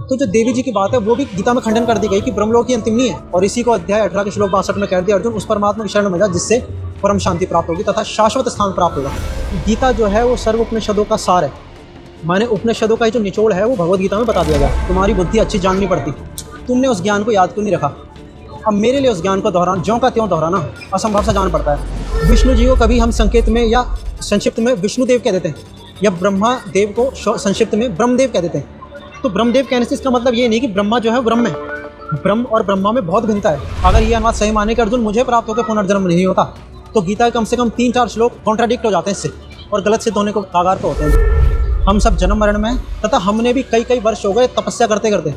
तो जो देवी जी की बात है वो भी गीता में खंडन कर दी गई कि ब्रह्मलोक ही अंतिम नहीं है। और इसी को अध्याय 18 के श्लोक 62 में कह दिया, अर्जुन उस परमात्मा की शरण में जा जिससे परम शांति प्राप्त होगी तथा शाश्वत स्थान प्राप्त होगा। गीता जो है वो सर्व उपनिषदों का सार है, माने उपनिषदों का ही जो निचोड़ है वो भगवद गीता में बता दिया गया। तुम्हारी बुद्धि अच्छी जाननी पड़ती, तुमने उस ज्ञान को याद क्यों नहीं रखा। अब मेरे लिए उस ज्ञान को दोहराना, ज्यों का त्यों दोहराना असंभव सा जान पड़ता है। विष्णु जी को कभी हम संकेत में या संक्षिप्त में विष्णुदेव कह देते हैं, या ब्रह्मा देव को संक्षिप्त में ब्रह्मदेव कह देते हैं। तो ब्रह्मदेव कहने से इसका मतलब ये नहीं कि ब्रह्मा जो है ब्रह्म है, ब्रह्म और ब्रह्मा में बहुत भिन्नता है। अगर ये अनुवाद सही माने कि अर्जुन मुझे प्राप्त होकर पुनर्जन्म नहीं होता, तो गीता के कम से कम 3-4 श्लोक कॉन्ट्राडिक्ट हो जाते हैं इससे और गलत सिद्ध होने को कागार पर होते हैं। हम सब जन्म मरण में, तथा हमने भी कई वर्ष हो गए तपस्या करते करते,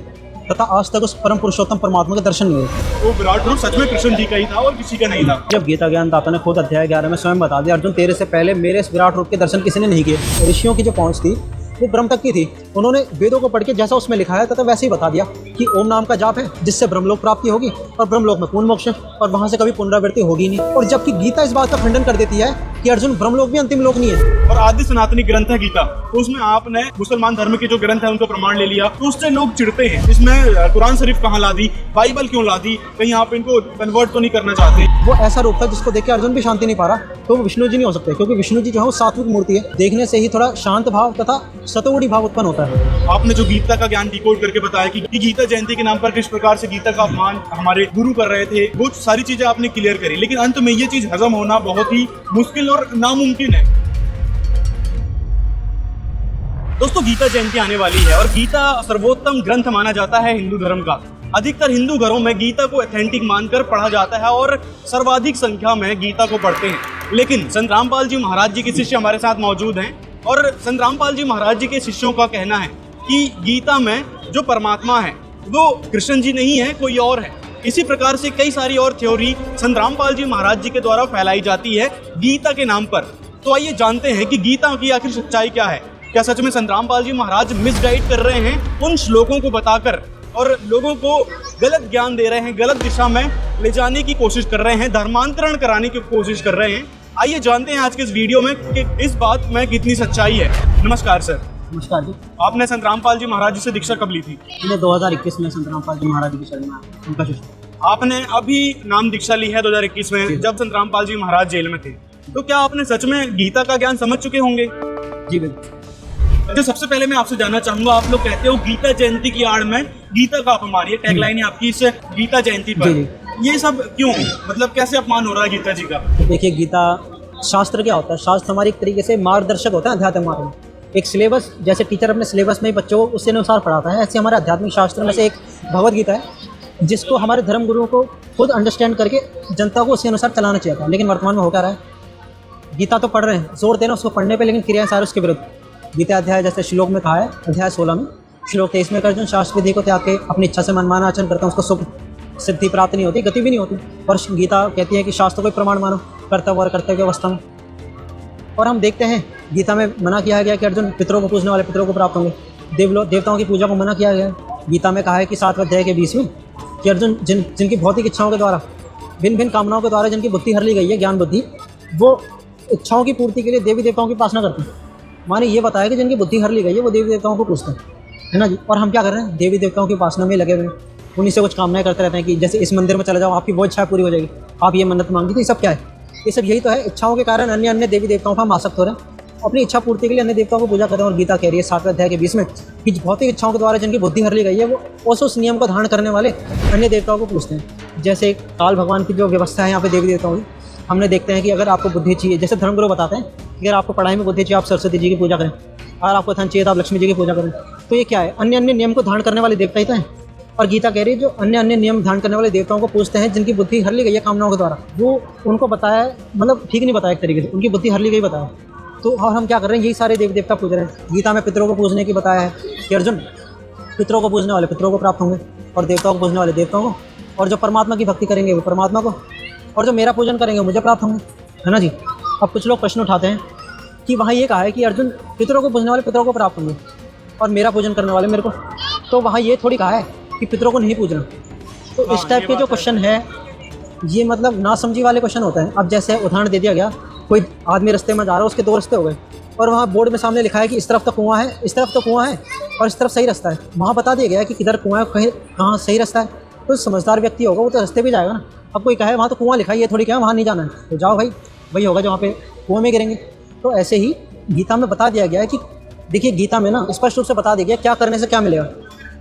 तथा आज तक उस परम पुरुषोत्तम परमात्मा के दर्शन नहीं हुए। वो विराट रूप सच में कृष्ण जी का ही था और किसी का नहीं था। जब गीता ज्ञान दाता ने खुद अध्याय 11 में स्वयं बता दिया, अर्जुन तेरे से पहले मेरे इस विराट रूप के दर्शन किसी ने नहीं किए। ऋषियों की जो पहुंच थी वो ब्रह्म तक की थी। उन्होंने वेदों को पढ़ के जैसा उसमें लिखा है तथा वैसे ही बता दिया कि ओम नाम का जाप है जिससे ब्रह्मलोक प्राप्ति होगी और ब्रह्मलोक में पूर्ण मोक्ष है और वहां से कभी पुनरावृत्ति होगी नहीं। और जबकि गीता इस बात का खंडन कर देती है कि अर्जुन ब्रह्मलोक भी अंतिम लोक नहीं है। और आदि सनातनी ग्रंथ है गीता, तो उसमें आपने मुसलमान धर्म के जो ग्रंथ है उनको प्रमाण ले लिया, तो उससे लोग चिढ़ते हैं। इसमें कुरान शरीफ कहाँ ला दी, बाइबल क्यों ला दी, कहीं आप इनको कन्वर्ट तो नहीं करना चाहते। वो ऐसा रूप था जिसको देख के अर्जुन भी शांति नहीं पा रहा, तो वो विष्णु जी नहीं हो सकते, क्योंकि विष्णु जी जो है वो सात्विक मूर्ति है। देखने से ही थोड़ा शांत भाव तथा सतोड़ी भाव उत्पन्न होता है। आपने जो गीता का ज्ञान डिकोड करके बताया कि गीता जयंती के नाम पर किस प्रकार से गीता का अपमान हमारे गुरु कर रहे थे, वो सारी चीजें आपने क्लियर करी, लेकिन अंत में ये चीज हजम होना बहुत ही मुश्किल और नामुमकिन है। दोस्तों, गीता जयंती आने वाली है और गीता सर्वोत्तम ग्रंथ माना जाता है हिंदू धर्म का। अधिकतर हिंदू घरों में गीता को ऑथेंटिक मानकर पढ़ा जाता है और सर्वाधिक संख्या में गीता को पढ़ते हैं। लेकिन संत रामपाल जी महाराज जी के शिष्य हमारे साथ मौजूद हैं और संत रामपाल जी महाराज जी के शिष्यों का कहना है कि गीता में जो परमात्मा है वो कृष्ण जी नहीं है, कोई और है। इसी प्रकार से कई सारी और थ्योरी संत रामपाल जी महाराज जी के द्वारा फैलाई जाती है गीता के नाम पर। तो आइए जानते हैं कि गीता की आखिर सच्चाई क्या है। क्या सच में संत रामपाल जी महाराज मिसगाइड कर रहे हैं उन श्लोकों को बताकर और लोगों को गलत ज्ञान दे रहे हैं, गलत दिशा में ले जाने की कोशिश कर रहे हैं, धर्मांतरण कराने की कोशिश कर रहे हैं? आइए जानते हैं आज के इस वीडियो में कि इस बात में कितनी सच्चाई है। नमस्कार सर। नमस्कार जी। आपने संत रामपाल जी महाराज जी से दीक्षा कब ली थी? मैंने 2021 में संत रामपाल जी महाराज जी की शरण में आया, उनका शिष्य। आपने अभी नाम दीक्षा ली है 2021 में, जब संत रामपाल जी महाराज जेल में थे। तो क्या आपने सच में गीता का ज्ञान समझ चुके होंगे? जी बिल्कुल। तो सबसे पहले मैं आपसे जानना चाहूंगा, आप लोग कहते हो गीता जयंती की आड़ में गीता का अपमान, ये टैगलाइन है आपकी इस गीता जयंती पर। ये सब क्यों, मतलब कैसे अपमान हो रहा है गीता जी का? देखिए, गीता शास्त्र क्या होता है? शास्त्र हमारी एक तरीके से मार्गदर्शक होता है अध्यात्म मार्ग में। एक सिलेबस, जैसे टीचर अपने सिलेबस में ही बच्चों को उसके अनुसार पढ़ाता है, ऐसे हमारे आध्यात्मिक शास्त्र में से एक भगवद गीता है जिसको हमारे धर्म गुरुओं को खुद अंडरस्टैंड करके जनता को उसके अनुसार चलाना चाहिए था। लेकिन वर्तमान में हो क्या रहा है, गीता तो पढ़ रहे हैं, जोर देना उसको पढ़ने पर, लेकिन क्रियाएं सारे उसके विरुद्ध। गीता अध्याय जैसे श्लोक में कहा है, अध्याय 16 में श्लोक 23 में, अर्जुन शास्त्र विधि को त्याग के अपनी इच्छा से मनमाना आचरण करता है उसको सुख सिद्धि प्राप्त नहीं होती, गति भी नहीं होती। और गीता कहती है कि शास्त्र को प्रमाण मानो कर्तव्य और कर्तव्य अवस्था में। और हम देखते हैं गीता में मना किया गया कि अर्जुन पितरों को पूजने वाले पितरों को प्राप्त होंगे, देवताओं की पूजा को मना किया गया है। गीता में कहा है कि 7वें अध्याय के 20 में कि अर्जुन जिनकी भौतिक इच्छाओं के द्वारा, भिन्न भिन्न कामनाओं के द्वारा जिनकी बुद्धि हर ली गई है, ज्ञान बुद्धि, वो इच्छाओं की पूर्ति के लिए देवी देवताओं की उपासना करते हैं। माने ये बताया कि जिनकी बुद्धि हर ली गई है वो देवी देवताओं को पूछते हैं, है ना जी। और हम क्या कर रहे हैं, देवी देवताओं की उपासना में लगे हुए हैं, उन्हीं से कुछ कामनाएं करते रहते हैं कि जैसे इस मंदिर में चले जाओ आपकी वो इच्छा पूरी हो जाएगी, आप ये मन्नत मांगी। तो ये सब क्या है? ये सब यही तो है, इच्छाओं के कारण अन्य अन्य देवी देवताओं पर हम आसक्त हो रहे हैं, अपनी इच्छा पूर्ति के लिए अन्य देवताओं को पूजा करते हैं। और गीता कह रही है 7वें अध्याय के 20 में कि भौतिक इच्छाओं के द्वारा जिनकी बुद्धि हर ली गई है वो उस नियम को धारण करने वाले अन्य देवताओं को पूछते हैं। जैसे काल भगवान की जो व्यवस्था है यहाँ पे देवी देवताओं की, हमने देखते हैं कि अगर आपको बुद्धि चाहिए, जैसे धर्मगुरु बताते हैं कि अगर आपको पढ़ाई में बुद्धि चाहिए आप सरस्वती जी की पूजा करें, और आपको धन चाहिए तो आप लक्ष्मी जी की पूजा करें। तो ये क्या है, अन्य अन्य नियम को धारण करने वाले देवता ही तो हैं। और गीता कह रही है जो अन्य अन्य नियम धारण करने वाले देवताओं को पूछते हैं जिनकी बुद्धि हर ली गई है कामनाओं के द्वारा, वो उनको बताया है, मतलब ठीक नहीं बताया एक तरीके से, उनकी बुद्धि हर ली गई बताया। तो और हम क्या कर रहे हैं, यही सारे देवी देवता पूज रहे हैं। गीता में पितरों को पूजने की बताया है कि अर्जुन पितरों को पूजने वाले पितरों को प्राप्त होंगे, और देवताओं को पूजने वाले देवताओं को, और जो परमात्मा की भक्ति करेंगे वो परमात्मा को, और जो मेरा पूजन करेंगे मुझे प्राप्त होंगे, है ना जी। अब कुछ लोग प्रश्न उठाते हैं कि वहाँ ये कहा है कि अर्जुन पितरों को पूजने वाले पितरों को प्राप्त होंगे और मेरा पूजन करने वाले मेरे को, तो वहाँ ये थोड़ी कहा है कि पितरों को नहीं पूजना। तो इस टाइप के जो क्वेश्चन है ये मतलब ना समझी वाले क्वेश्चन होते हैं। अब जैसे उदाहरण दे दिया गया, कोई आदमी रास्ते में जा रहा है, उसके 2 रास्ते हो गए और वहाँ बोर्ड में सामने लिखा है कि इस तरफ तो कुआं है, इस तरफ तो कुआं है, और इस तरफ सही रास्ता है। वहाँ बता दिया गया है कि किधर कुआं है, कहीं कहाँ सही रास्ता है। तो समझदार व्यक्ति होगा वो तो रास्ते पे जाएगा ना। अब कोई कहे वहाँ तो कुआं लिखा है, ये थोड़ी कहे वहाँ नहीं जाना है, तो जाओ भाई, वही होगा जो वहाँ पे कुएं में गिरेंगे। तो ऐसे ही गीता में बता दिया गया है कि देखिए, गीता में ना स्पष्ट रूप से बता दिया गया क्या करने से क्या मिलेगा।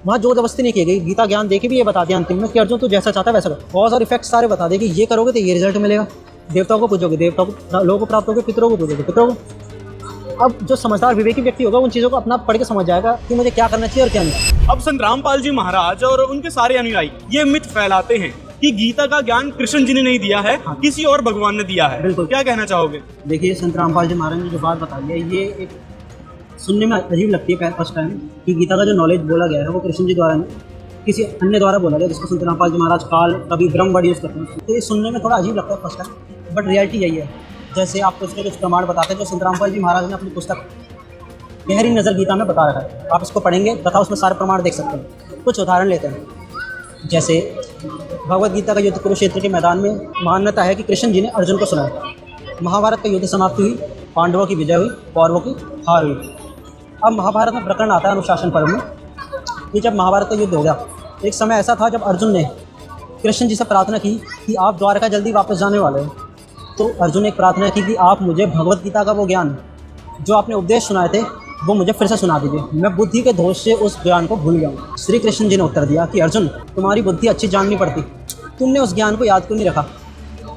वहाँ जोर जबरदस्ती नहीं की गई। गीता ज्ञान दे के भी ये बता दिया अंतिम में कि अर्जुन तू जैसा चाहता है वैसा कर। कॉज और इफेक्ट सारे बता देगी, ये करोगे तो ये रिजल्ट मिलेगा। देवताओं को पूजोगे, देवताओं को, लोगों को प्राप्त होगे, पितरों को पूजोगे, पितरों को। अब जो समझदार विवेकी व्यक्ति होगा उन चीज़ों को अपना पढ़ के समझ जाएगा कि मुझे क्या करना चाहिए और क्या नहीं। अब संत रामपाल जी महाराज और उनके सारे अनुयायी ये मिथ फैलाते हैं कि गीता का ज्ञान कृष्ण जी ने नहीं दिया है, किसी और भगवान ने दिया है। बिल्कुल। क्या कहना चाहोगे? देखिए, संत रामपाल जी महाराज ने जो बात बताई है, ये एक सुनने में अजीब लगती है फर्स्ट टाइम कि गीता का जो नॉलेज बोला गया है वो कृष्ण जी द्वारा नहीं, किसी अन्य द्वारा बोला गया, जिसको संत रामपाल जी महाराज काल कभी ब्रह्म वर्ड यूज़ करते हैं। तो ये सुनने में थोड़ा अजीब लगता है फर्स्ट टाइम, बट रियलिटी यही है। जैसे आपको इसके कुछ प्रमाण बताते हैं जो संत रामपाल जी महाराज ने अपनी पुस्तक गहरी नज़र गीता में बता रखा है। आप इसको पढ़ेंगे तथा उसमें सारे प्रमाण देख सकते हैं। कुछ उदाहरण लेते हैं। जैसे भगवद गीता का युद्ध कुरुक्षेत्र के मैदान में मान्यता है कि कृष्ण जी ने अर्जुन को सुनाया। महाभारत का युद्ध समाप्ति हुई, पांडवों की विजय हुई, कौरवों की हार हुई। अब महाभारत में प्रकरण आता है अनुशासन पर्व में कि जब महाभारत का युद्ध हो गया, एक समय ऐसा था जब अर्जुन ने कृष्ण जी से प्रार्थना की कि आप द्वारका जल्दी वापस जाने वाले हैं। तो अर्जुन ने एक प्रार्थना की कि आप मुझे भगवद गीता का वो ज्ञान जो आपने उपदेश सुनाए थे वो मुझे फिर से सुना दीजिए, मैं बुद्धि के दोष से उस ज्ञान को भूल गया। श्री कृष्ण जी ने उत्तर दिया कि अर्जुन, तुम्हारी बुद्धि अच्छी जाननी पड़ती, तुमने उस ज्ञान को याद क्यों नहीं रखा।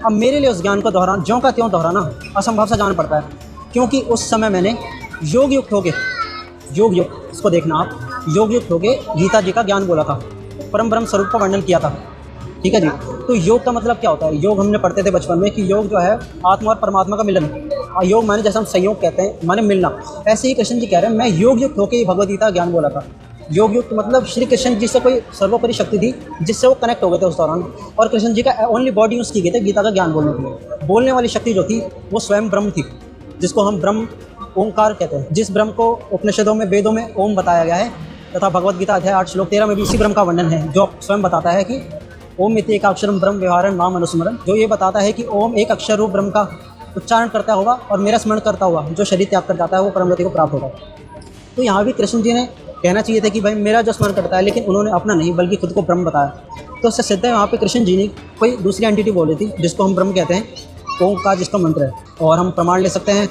अब मेरे लिए उस ज्ञान को दोहराना, ज्यों का त्यों दोहराना असंभव सा जान पड़ता है, क्योंकि उस समय मैंने योग युक्त होके, योग युक्त, इसको देखना आप, योग युक्त होके गीता जी का ज्ञान बोला था, परम ब्रह्म स्वरूप का वर्णन किया था। ठीक है जी। तो योग का मतलब क्या होता है? योग हमने पढ़ते थे बचपन में कि योग जो है आत्मा और परमात्मा का मिलन। और योग माने जैसे हम संयोग कहते हैं, माने मिलना। ऐसे ही कृष्ण जी कह रहे हैं मैं योग युक्त होकर भगवद गीता ज्ञान बोला था। योग युक्त मतलब श्री कृष्ण जी से कोई सर्वोपरि शक्ति थी जिससे वो कनेक्ट हो गए थे उस दौरान, और कृष्ण जी का ओनली बॉडी यूज़ की गई थी गीता का ज्ञान बोलने के लिए। बोलने वाली शक्ति जो थी वो स्वयं ब्रह्म थी, जिसको हम ब्रह्म ओंकार कहते हैं। जिस ब्रह्म को उपनिषदों में, वेदों में ओम बताया गया है, तथा भगवद गीता अध्याय 8 श्लोक 13 में भी इसी ब्रह्म का वर्णन है, जो स्वयं बताता है कि ओम इति एकाक्षरम ब्रह्म व्यवहारं माम अनुस्मरण, जो ये बताता है कि ओम एक अक्षर रूप ब्रह्म का उच्चारण करता होगा और मेरा स्मरण करता हुआ जो शरीर त्याग कर जाता है वो परमगति को प्राप्त होगा। तो यहाँ भी कृष्ण जी ने कहना चाहिए था कि भाई मेरा जो स्मरण करता है, लेकिन उन्होंने अपना नहीं बल्कि खुद को ब्रह्म बताया। तो उससे सिद्ध है वहाँ पे कृष्ण जी ने कोई दूसरी एंटिटी बोली थी जिसको हम ब्रह्म कहते हैं, ओम का जिसका मंत्र है। और हम प्रमाण ले सकते हैं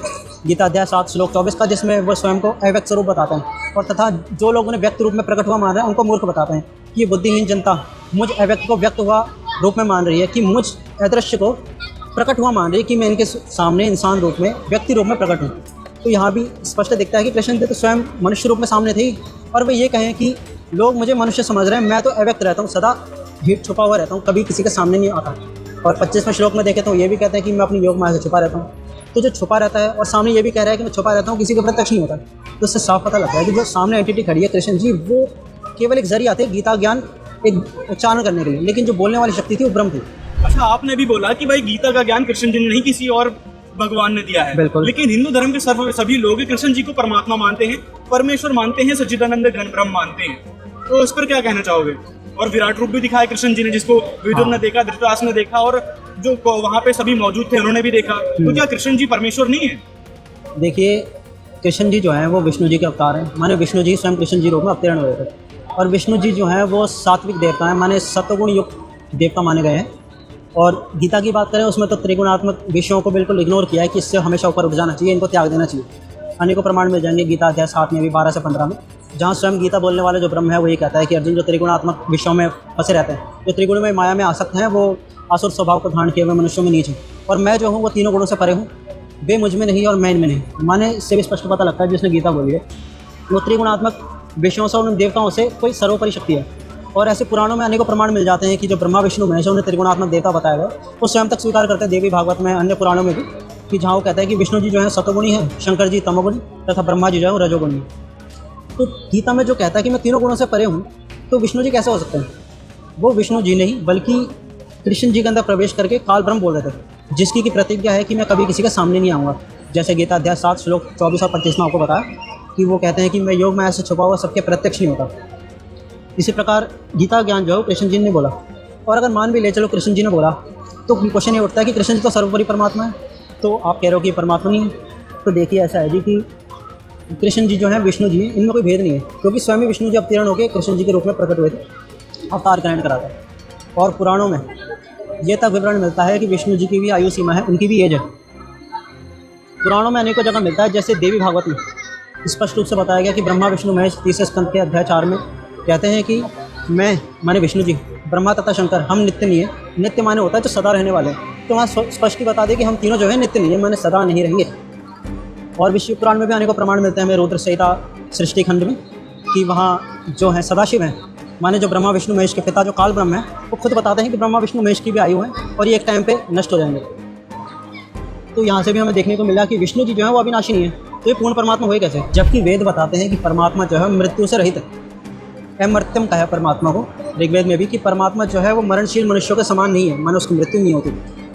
गीता अध्याय 7 श्लोक 24 का, जिसमें वो स्वयं को अव्यक्त स्वरूप बताते हैं, और तथा जो लोग उन्हें व्यक्त रूप में प्रकट हुआ मान रहे हैं उनको मूर्ख बताते हैं कि ये बुद्धिहीन जनता मुझ अव्यक्त को व्यक्त हुआ रूप में मान रही है, कि मुझ अदृश्य को प्रकट हुआ मान रही है, कि मैं इनके सामने इंसान रूप में, व्यक्ति रूप में प्रकट हूँ। तो यहाँ भी स्पष्ट दिखता है कि कृष्ण जी तो स्वयं मनुष्य रूप में सामने थे, और वे ये कहें कि लोग मुझे मनुष्य समझ रहे हैं, मैं तो अव्यक्त रहता हूँ, सदा भीड़ छुपा हुआ रहता हूँ, कभी किसी के सामने नहीं आता। और 25वें श्लोक में देखें तो ये भी कहते हैं कि मैं अपनी योग माया से छुपा रहता हूँ। तो जो छुपा रहता है और सामने ये भी कह रहा है कि मैं छुपा रहता हूँ, किसी को प्रत्यक्ष नहीं होता। तो इससे साफ पता लगता है कि जो सामने एंटिटी खड़ी है कृष्ण जी, वो केवल एक जरिया थे गीता ज्ञान एक उच्चारण करने के लिए, लेकिन जो बोलने वाली शक्ति थी वो ब्रह्म थी। अच्छा, आपने भी बोला कि भाई गीता का ज्ञान कृष्ण जी ने नहीं, किसी और भगवान ने दिया है। बिल्कुल। लेकिन हिंदू धर्म के सभी लोग कृष्ण जी को परमात्मा मानते हैं, परमेश्वर मानते हैं, सच्चिदानंद घन ब्रह्म मानते हैं। तो इस पर क्या कहना चाहोगे? और विराट रूप भी दिखाया कृष्ण जी ने, जिसको विदुर ने देखा, धृतराष्ट्र ने देखा, और जो वहाँ पे सभी मौजूद थे उन्होंने भी देखा। तो क्या कृष्ण जी परमेश्वर नहीं है? देखिए, कृष्ण जी जो हैं वो विष्णु जी के अवतार हैं, माने विष्णु जी स्वयं कृष्ण जी रूप में अवतरण हुए थे। और विष्णु जी जो हैं वो सात्विक देवता हैं, माने सत्वगुण युक्त देवता माने गए हैं। और गीता की बात करें उसमें तो त्रिगुणात्मक विषयों को बिल्कुल इग्नोर किया है कि इससे हमेशा ऊपर उठ जाना चाहिए, इनको त्याग देना चाहिए। अनेकों प्रमाण मिल जाएंगे गीता अध्याय 7 में भी 12 से 15 में, जहाँ स्वयं गीता बोलने वाले जो ब्रह्म है वो ये कहता है कि अर्जुन जो त्रिगुणात्मक विषयों में फंसे रहते हैं, जो त्रिगुण में माया में आसक्त हैं, वो आसुर स्वभाव को धारण किए हुए मनुष्यों में नीचे, और मैं जो हूँ वो तीनों गुणों से परे हूँ, वे मुझ में नहीं और मैं इनमें नहीं। माने इससे भी स्पष्ट पता लगता है जिसने गीता बोली है वो त्रिगुणात्मक विषयों से और उन देवताओं से कोई सर्वोपरि शक्ति है। और ऐसे पुराणों में अनेकों प्रमाण मिल जाते हैं कि जो ब्रह्मा विष्णु महेश उन्हें त्रिगुणात्मक देवता बताया गया, वो स्वयं तक स्वीकार करते हैं देवी भागवत में, अन्य पुराणों में भी, कि जहाँ वो कहता है कि विष्णु जी जो है सतोगुणी है, शंकर जी तमोगुणी, तथा ब्रह्मा जी जो है वो रजोगुणी। तो गीता में जो कहता है कि मैं तीनों गुणों से परे हूँ, तो विष्णु जी कैसे हो सकते हैं? वो विष्णु जी नहीं बल्कि कृष्ण जी के अंदर प्रवेश करके काल ब्रह्म बोल रहे थे, जिसकी की प्रतिज्ञा है कि मैं कभी किसी के सामने नहीं आऊँगा। जैसे गीता अध्याय 7 श्लोक 24 और 25 में आपको बताया कि वो कहते हैं कि मैं योग माया से छुपा हुआ सबके प्रत्यक्ष नहीं होता। इसी प्रकार गीता ज्ञान जो है कृष्ण जी ने बोला। और अगर मान भी ले चलो कृष्ण जी ने बोला, तो क्वेश्चन ये उठता है कि कृष्ण जी तो सर्वोपरि परमात्मा है, तो आप कह रहे हो कि परमात्मा नहीं है। तो देखिए ऐसा है जी कि कृष्ण जी जो हैं विष्णु जी हैं, इनमें कोई भेद नहीं है, क्योंकि स्वयं विष्णु जी अवतीर्ण होकर कृष्ण जी के रूप में प्रकट हुए थे, अवतार ग्रहण करा था। और पुराणों में ये तक विवरण मिलता है कि विष्णु जी की भी आयु सीमा है, उनकी भी एज है। पुराणों में अनेकों जगह मिलता है, जैसे देवी भागवत में स्पष्ट रूप से बताया गया कि ब्रह्मा विष्णु महेश तीसरे स्कंद के अध्याय 4 में कहते हैं कि मैं माने विष्णु जी, ब्रह्मा तथा शंकर, हम नित्य नहीं है। नित्य माने होता है जो सदा रहने वाले हैं, तो वहाँ स्पष्ट ही बता दें कि हम तीनों जो है नित्य नहीं है, माने सदा नहीं रहेंगे। और विष्णु पुराण में भी अनेकों प्रमाण मिलते हैं हमें रुद्र संहिता सृष्टि खंड में, कि वहाँ जो है सदाशिव हैं, माने जो ब्रह्मा विष्णु महेश के पिता जो काल ब्रह्म है, वो खुद बताते हैं कि ब्रह्मा विष्णु महेश की भी आयु है और ये एक टाइम पे नष्ट हो जाएंगे। तो यहाँ से भी हमें देखने को मिला कि विष्णु जी जो है वो अविनाशी नहीं है, तो ये पूर्ण परमात्मा हुए कैसे, जबकि वेद बताते हैं कि परमात्मा जो है मृत्यु से रहित है। अमर्त्यम कहा है परमात्मा को ऋग्वेद में भी, कि परमात्मा जो है वो मरणशील मनुष्यों के समान नहीं है, माने उसकी मृत्यु नहीं होती।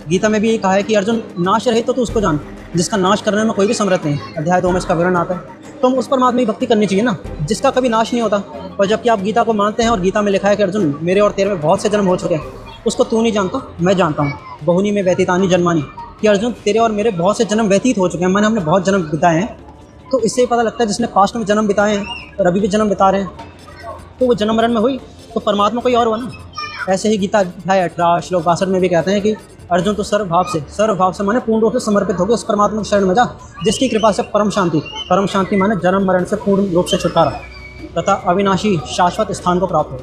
गीता में भी ये कहा है कि अर्जुन नाश रहित तो उसको जान, जिसका नाश करने में कोई भी समर्थ नहीं। अध्याय 2 में इसका विवरण आता है। तो हम उस परमात्मा की भक्ति करनी चाहिए ना, जिसका कभी नाश नहीं होता। और जबकि आप गीता को मानते हैं और गीता में लिखा है कि अर्जुन मेरे और तेरे में बहुत से जन्म हो चुके हैं, उसको तू नहीं जानता, मैं जानता हूँ। बहुनी में व्यतीतानी जन्मानी, कि अर्जुन तेरे और मेरे बहुत से जन्म व्यतीत हो चुके हैं, माने हमने बहुत जन्म बिताए हैं। तो इससे ही पता लगता है जिसने पास्ट में जन्म बिताए हैं और अभी भी जन्म बिता रहे हैं, तो वो जन्म मरण में हुई तो परमात्मा कोई और हुआ ना। ऐसे ही गीता अध्याय 18 श्लोक 62 में भी कहते हैं कि अर्जुन तो सर्वभाव से माने पूर्ण रूप से समर्पित होकर उस परमात्मा की शरण में जा, जिसकी कृपा से परम शांति माने जन्म मरण से पूर्ण रूप से छुटकारा तथा अविनाशी शाश्वत स्थान को प्राप्त हो,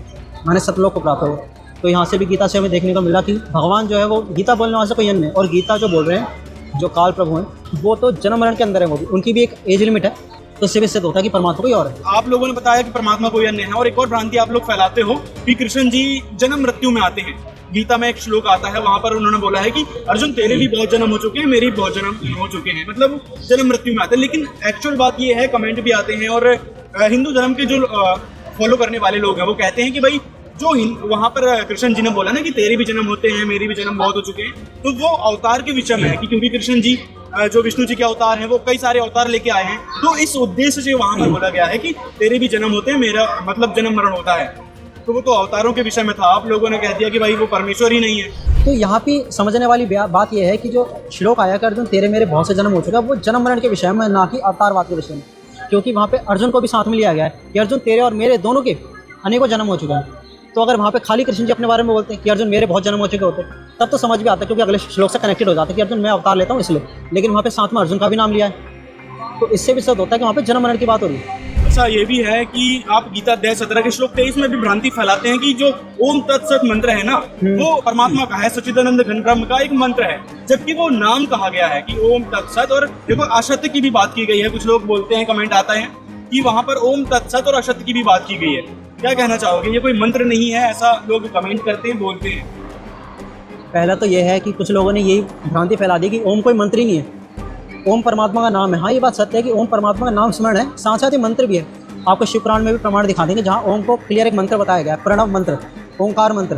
माने सतलोक को प्राप्त हो। तो यहाँ से भी गीता से हमें देखने को मिला कि भगवान जो है वो गीता बोलने वाले से कोई अन्य है, और गीता जो बोल रहे हैं जो काल प्रभु हैं वो तो जन्म मरण के अंदर है, वो भी उनकी भी एक एज लिमिट है। तो इससे भी सिद्ध होता है कि परमात्मा कोई और है। आप लोगों ने बताया कि परमात्मा कोई अन्य है, और एक और भ्रांति आप लोग फैलाते हो कि कृष्ण जी जन्म मृत्यु में आते हैं। गीता में एक श्लोक आता है, वहां पर उन्होंने बोला है कि अर्जुन तेरे भी बहुत जन्म हो चुके हैं, मेरे भी बहुत जन्म हो चुके हैं, मतलब जन्म मृत्यु में आते हैं। लेकिन एक्चुअल बात ये है, कमेंट भी आते हैं और हिंदू धर्म के जो फॉलो करने वाले लोग हैं वो कहते हैं कि भाई जो वहां पर कृष्ण जी ने बोला ना कि तेरे भी जन्म होते हैं, मेरे भी जन्म बहुत हो चुके हैं, तो वो अवतार के विषय में है कि क्योंकि कृष्ण जी जो विष्णु जी के अवतार हैं वो कई सारे अवतार लेके आए हैं, तो इस उद्देश्य से वहां पर बोला गया है कि तेरे भी जन्म होते हैं, मेरा मतलब जन्म मरण होता है। तो वो तो अवतारों के विषय में था, आप लोगों ने कह दिया कि भाई वो परमेश्वर ही नहीं है। तो यहाँ पे समझने वाली बात यह है कि जो श्लोक आया कि अर्जुन तेरे मेरे बहुत से जन्म हो चुका है, वो जन्म मरण के विषय में, ना कि अवतारवाद के विषय में, क्योंकि वहाँ पे अर्जुन को भी साथ में लिया गया है कि अर्जुन तेरे और मेरे दोनों के अनेकों जन्म हो चुके हैं। तो अगर वहाँ पे खाली कृष्ण जी अपने बारे में बोलते हैं कि अर्जुन मेरे बहुत जन्म हो चुके होते, तब तो समझ भी आता है, क्योंकि अगले श्लोक से कनेक्टेड हो जाता है कि अर्जुन मैं अवतार लेता हूँ इसलिए। लेकिन वहाँ पे साथ में अर्जुन का भी नाम लिया है, तो इससे भी सिद्ध होता है कि वहाँ पे जन्म मरण की बात हो रही है। अच्छा, ये भी है कि आप गीता अध्याय 17 के श्लोक 23 में भी भ्रांति फैलाते हैं कि जो ओम तत्सत मंत्र है ना, वो परमात्मा का है, सच्चिदानंद घन ब्रह्म का एक मंत्र है, जबकि वो नाम कहा गया है कि ओम तत्सत। और देखो असत्य की भी बात की गई है, कुछ लोग बोलते हैं, कमेंट आता है कि वहां पर ओम तत्सत और असत्य की भी बात की गई है। क्या कहना चाहोगे, ये कोई मंत्र नहीं है, ऐसा लोग कमेंट करते हैं, बोलते हैं? पहला तो यह है कि कुछ लोगों ने यही भ्रांति फैला दी कि ओम कोई मंत्र ही नहीं है, ओम परमात्मा का नाम है। हाँ, ये बात सत्य है कि ओम परमात्मा का नाम स्मरण है, साथ साथ ही मंत्र भी है। आपको शिव पुराण में भी प्रमाण दिखा देंगे जहाँ ओम को क्लियर एक मंत्र बताया गया है, प्रणव मंत्र, ओंकार मंत्र।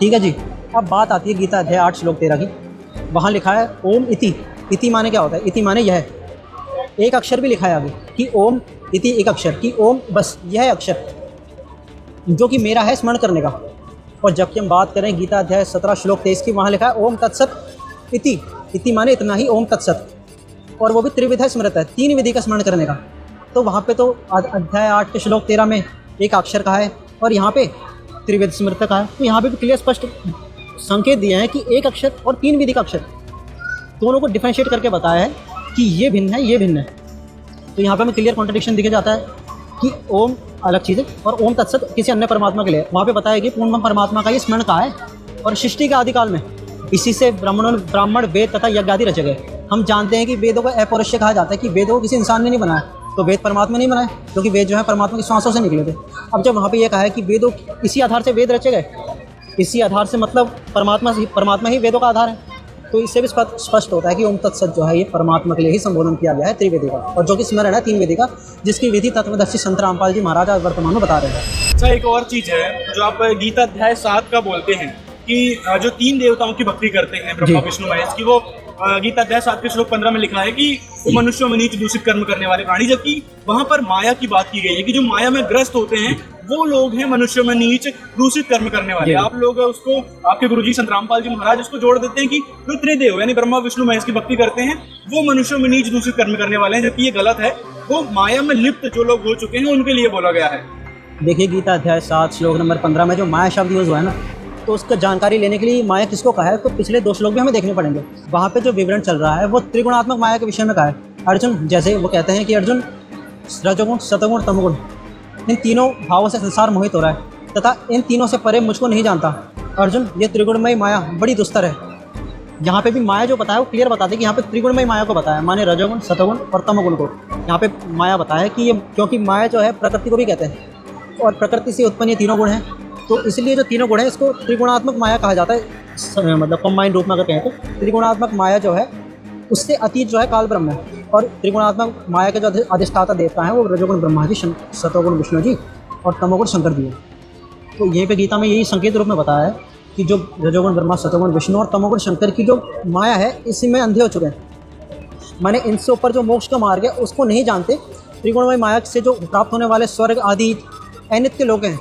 ठीक है जी। अब बात आती है गीता अध्याय 8 श्लोक 13 की, वहाँ लिखा है ओम इति। इति माने क्या होता है? इति माने यह, एक अक्षर भी लिखा है आगे कि ओम इति, एक अक्षर कि ओम, बस यह अक्षर जो कि मेरा है स्मरण करने का। और जबकि हम बात करें गीता अध्याय 17 श्लोक 23 की, वहाँ लिखा है ओम तत्सत इति। इति माने इतना ही, ओम तत्सत, और वो भी त्रिविधा स्मृत है, 3 विधि का स्मरण करने का। तो वहाँ पे तो अध्याय 8 के श्लोक 13 में एक अक्षर का है और यहाँ पे त्रिविध स्मृत का है। तो यहाँ पे भी क्लियर स्पष्ट संकेत दिए हैं कि एक अक्षर और 3 विधि का अक्षर, दोनों को डिफरेंशिएट करके बताया है कि ये भिन्न है, ये भिन्न है। तो यहाँ पे हमें क्लियर कॉन्ट्रडिक्शन दिखे जाता है कि ओम अलग चीज़ है और ओम तत्सत किसी अन्य परमात्मा के लिए। वहाँ पे बताया कि पूर्ण परमात्मा का ये स्मरण कहा है, और सृष्टि के आदिकाल में इसी से ब्राह्मण वेद तथा यज्ञ आदि रचे गए। हम जानते हैं कि वेदों को अपौरुषेय कहा जाता है, कि वेदों को किसी इंसान ने नहीं बनाया, तो वेद परमात्मा नहीं बनाए, क्योंकि वेद जो है परमात्मा की श्वासों से निकले थे। अब जब वहाँ पे ये कहा है कि वेदों इसी आधार से वेद रचे गए, इसी आधार से मतलब परमात्मा ही वेदों का आधार है, तो इससे भी स्पष्ट होता है कि ओम तत्सत जो है ये परमात्मा के लिए ही संबोधन किया गया है त्रिवेदी का, और जो कि स्मरण है 3 वेदी का, जिसकी विधि तत्वदर्शी संत रामपाल जी महाराज आज वर्तमान में बता रहे हैं। अच्छा, एक और चीज़ है जो आप गीता अध्याय 7 का बोलते हैं कि जो 3 देवताओं की भक्ति करते हैं, ब्रह्मा विष्णु महेश की, वो गीता अध्याय 7 के श्लोक 15 में लिखा है कि वो मनुष्यों में नीच दूषित कर्म करने वाले प्राणी, जबकि वहां पर माया की बात की गई है कि जो माया में ग्रस्त होते हैं वो लोग हैं मनुष्यों में नीच दूषित कर्म करने वाले। आप लोग उसको, आपके गुरुजी संत रामपाल जी महाराज उसको जोड़ देते हैं कि जो त्रिदेव यानी ब्रह्मा विष्णु महेश की भक्ति करते हैं वो मनुष्यों में नीच दूषित कर्म करने वाले हैं, जबकि ये गलत है। वो माया में लिप्त जो लोग हो चुके हैं उनके लिए बोला गया है। देखिए गीता अध्याय 7 श्लोक नंबर 15 में जो माया शब्द यूज़ हुआ है ना, तो उसका जानकारी लेने के लिए माया किसको कहा है, तो पिछले 2 श्लोक भी हमें देखने पड़ेंगे। वहाँ पे जो विवरण चल रहा है वो त्रिगुणात्मक माया के विषय में कहा है। अर्जुन, जैसे वो कहते हैं कि अर्जुन रजोगुण, सतोगुण, तमोगुण, इन तीनों भावों से संसार मोहित हो रहा है तथा इन तीनों से परे मुझको नहीं जानता। अर्जुन, ये त्रिगुणमयी माया बड़ी दुस्तर है। यहाँ पे भी माया जो बताया वो क्लियर बताते हैं कि यहाँ पे त्रिगुणमयी माया को बताया, माने रजोगुण, सतोगुण और तमोगुण को। यहाँ पे माया बताया है कि ये, क्योंकि माया जो है प्रकृति को भी कहते हैं और प्रकृति से उत्पन्न ये तीनों गुण हैं, तो इसलिए जो तीनों गुण हैं इसको त्रिगुणात्मक माया कहा जाता है। मतलब कंबाइंड रूप में अगर कहें तो त्रिगुणात्मक माया जो है उससे अतीत जो है काल ब्रह्म है, और त्रिगुणात्मक माया के जो अधिष्ठाता देवता हैं वो रजोगुण ब्रह्मा जी, सतोगुण विष्णु जी और तमोगुण शंकर जी हैं। तो यहीं पे गीता में यही संकेत रूप में बताया है कि जो रजोगुण ब्रह्मा, सतोगुण विष्णु और तमोगुण शंकर की जो माया है इसी में अंधे हो चुके हैं। माने इनसे ऊपर जो मोक्ष का मार्ग है उसको नहीं जानते। त्रिगुणमय माया से जो प्राप्त होने वाले स्वर्ग आदि अनित्य के लोग हैं,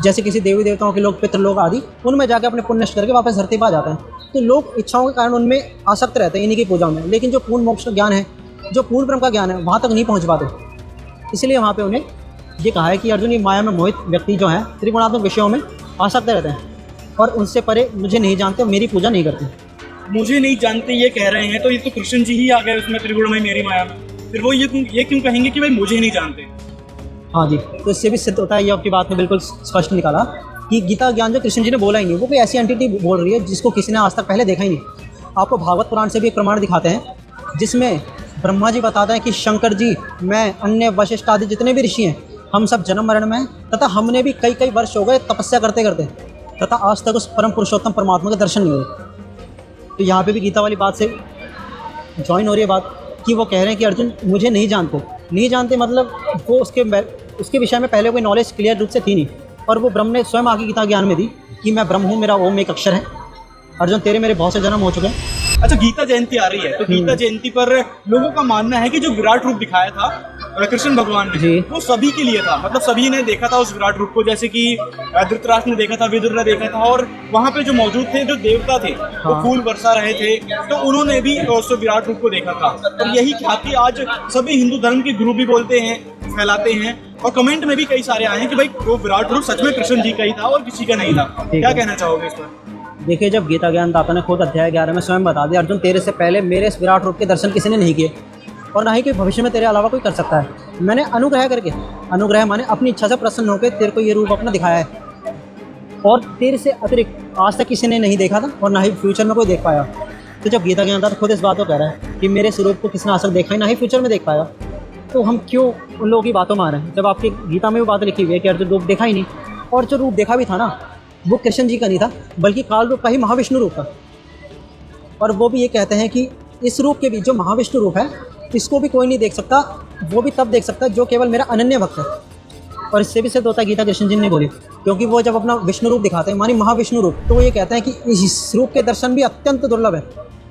जैसे किसी देवी देवताओं के लोग, पितृलोक आदि, उनमें जाकर अपने पुण्य करके वापस धरती पर आ जाते हैं। तो लोग इच्छाओं के कारण उनमें आसक्त रहते हैं, इन्हीं की पूजा में, लेकिन जो पूर्ण मोक्ष का ज्ञान है, जो पूर्ण ब्रह्म का ज्ञान है, वहाँ तक नहीं पहुँच पाते। इसलिए वहाँ पे उन्हें ये कहा है कि अर्जुन, ये माया में मोहित व्यक्ति जो हैं त्रिगुणात्मक विषयों में आसक्त रहते हैं और उनसे परे मुझे नहीं जानते, मेरी पूजा नहीं करते। मुझे नहीं जानते ये कह रहे हैं, तो ये तो कृष्ण जी ही आ गए उसमें त्रिगुणमयी मेरी माया में। फिर वो ये क्यों कहेंगे कि भाई मुझे नहीं जानते? हाँ जी, तो इससे भी सिद्ध होता है, ये आपकी बात में बिल्कुल स्पष्ट निकाला कि गीता ज्ञान जो कृष्ण जी ने बोला ही नहीं, वो कोई ऐसी एंटिटी बोल रही है जिसको किसी ने आज तक पहले देखा ही नहीं। आपको भागवत पुराण से भी एक प्रमाण दिखाते हैं जिसमें ब्रह्मा जी बताते हैं कि शंकर जी, मैं, अन्य वशिष्ठ आदि जितने भी ऋषि हैं, हम सब जन्म मरण में हैं तथा हमने भी कई कई वर्ष हो गए तपस्या करते करते तथा आज तक उस परम पुरुषोत्तम परमात्मा के दर्शन नहीं हुए। तो यहाँ पे भी गीता वाली बात से ज्वाइन हो रही है बात कि वो कह रहे हैं कि अर्जुन, मुझे नहीं जानते मतलब वो उसके विषय में पहले कोई नॉलेज क्लियर रूप से थी नहीं, और वो ब्रह्म ने स्वयं आगे गीता ज्ञान में दी कि मैं ब्रह्म हूँ, मेरा ओम एक अक्षर है। अर्जुन, तेरे मेरे बहुत से जन्म हो चुके हैं। अच्छा, गीता जयंती आ रही है, तो गीता जयंती पर लोगों का मानना है कि जो विराट रूप दिखाया था कृष्ण भगवान ने, वो सभी के लिए था। मतलब सभी ने देखा था उस विराट रूप को, जैसे कि धृतराष्ट्र ने देखा था, विदुर ने देखा था, और वहाँ पे जो मौजूद थे, जो देवता थे, वो फूल बरसा रहे थे, तो उन्होंने भी उस विराट रूप को देखा था। और यही ख्याति आज सभी हिंदू धर्म के गुरु भी बोलते हैं, फैलाते हैं, और कमेंट में भी कई सारे आए हैं कि भाई वो विराट रूप सच में कृष्ण जी का ही था और किसी का नहीं था। क्या कहना चाहोगे इस पर? देखिए, जब गीता ज्ञान दाता ने खुद अध्याय 11 में स्वयं बता दिया, अर्जुन, तेरे से पहले मेरे इस विराट रूप के दर्शन किसी ने नहीं किए और ना ही कोई भविष्य में तेरे अलावा कोई कर सकता है। मैंने अनुग्रह करके, अनुग्रह माने अपनी इच्छा से प्रसन्न होकर तेरे को ये रूप अपना दिखाया है, और तेरे से अतिरिक्त आज तक किसी ने नहीं देखा था और ना ही फ्यूचर में कोई देख पाया। तो जब गीता ज्ञान दाता खुद इस बात को कह रहा है कि मेरे स्वरूप को किसने आज तक देखा ही, ना ही फ्यूचर में देख पाया, तो हम क्यों उन लोगों की बातों में आ रहे हैं, जब आपकी गीता में भी बात लिखी हुई है कि अर्जुन, रूप देखा ही नहीं, और जो रूप देखा भी था ना, वो कृष्ण जी का नहीं था, बल्कि काल रूप का ही महाविष्णु रूप था। और वो भी ये कहते हैं कि इस रूप के भी जो महाविष्णु रूप है, इसको भी कोई नहीं देख सकता, वो भी तब देख सकता है जो केवल मेरा अनन्य भक्त है। और इससे भी सिद्ध होता है गीता कृष्ण जी ने बोली, क्योंकि वो जब अपना विष्णु रूप दिखाते हैं, मानी महाविष्णु रूप, तो वो ये कहते हैं कि इस रूप के दर्शन भी अत्यंत दुर्लभ है,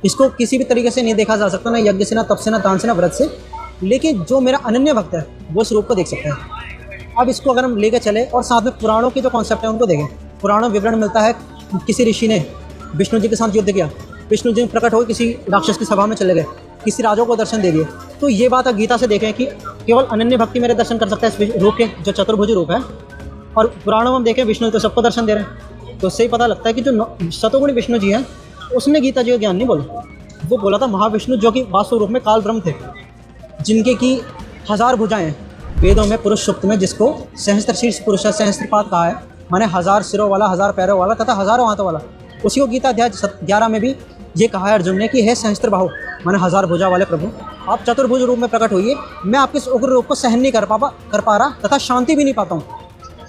इसको किसी भी तरीके से नहीं देखा जा सकता, ना यज्ञ से, ना तप से, ना दान से, ना व्रत से, लेकिन जो मेरा अनन्य भक्त है वो इस रूप को देख सकता है। अब इसको अगर हम लेकर चले और साथ में पुराणों के जो कॉन्सेप्ट है उनको देखें, पुराणों विवरण मिलता है किसी ऋषि ने विष्णु जी के साथ युद्ध किया, विष्णु जी प्रकट हो किसी राक्षस की सभा में चले गए, किसी राजों को दर्शन दे दिए। तो ये बात आप गीता से देखें कि केवल अनन्य भक्ति मेरे दर्शन कर सकता है इस रूप के, जो चतुर्भुज रूप है, और पुराणों में हम देखें विष्णु तो सबको दर्शन दे रहे हैं। तो उससे ही पता लगता है कि जो सतोगुणी विष्णु जी हैं उसने गीता जी का ज्ञान नहीं बोला, वो बोला था महाविष्णु, जो कि वास्तव रूप में काल ब्रह्म थे, जिनके की 1000 भुजाएं हैं। वेदों में पुरुष सूक्त में जिसको सहस्त्र शीर्ष पुरुष, सहस्त्रपाद कहा है, माने 1000 सिरों वाला, 1000 पैरों वाला तथा 1000 हाथों वाला, उसी को गीता अध्याय 11 में भी ये कहा है अर्जुन ने कि हे सहस्त्र बाहु, माने 1000 भुजा वाले प्रभु, आप चतुर्भुज रूप में प्रकट होइए, मैं आपके इस उग्र रूप को सहन नहीं कर पा रहा तथा शांति भी नहीं पाता हूँ।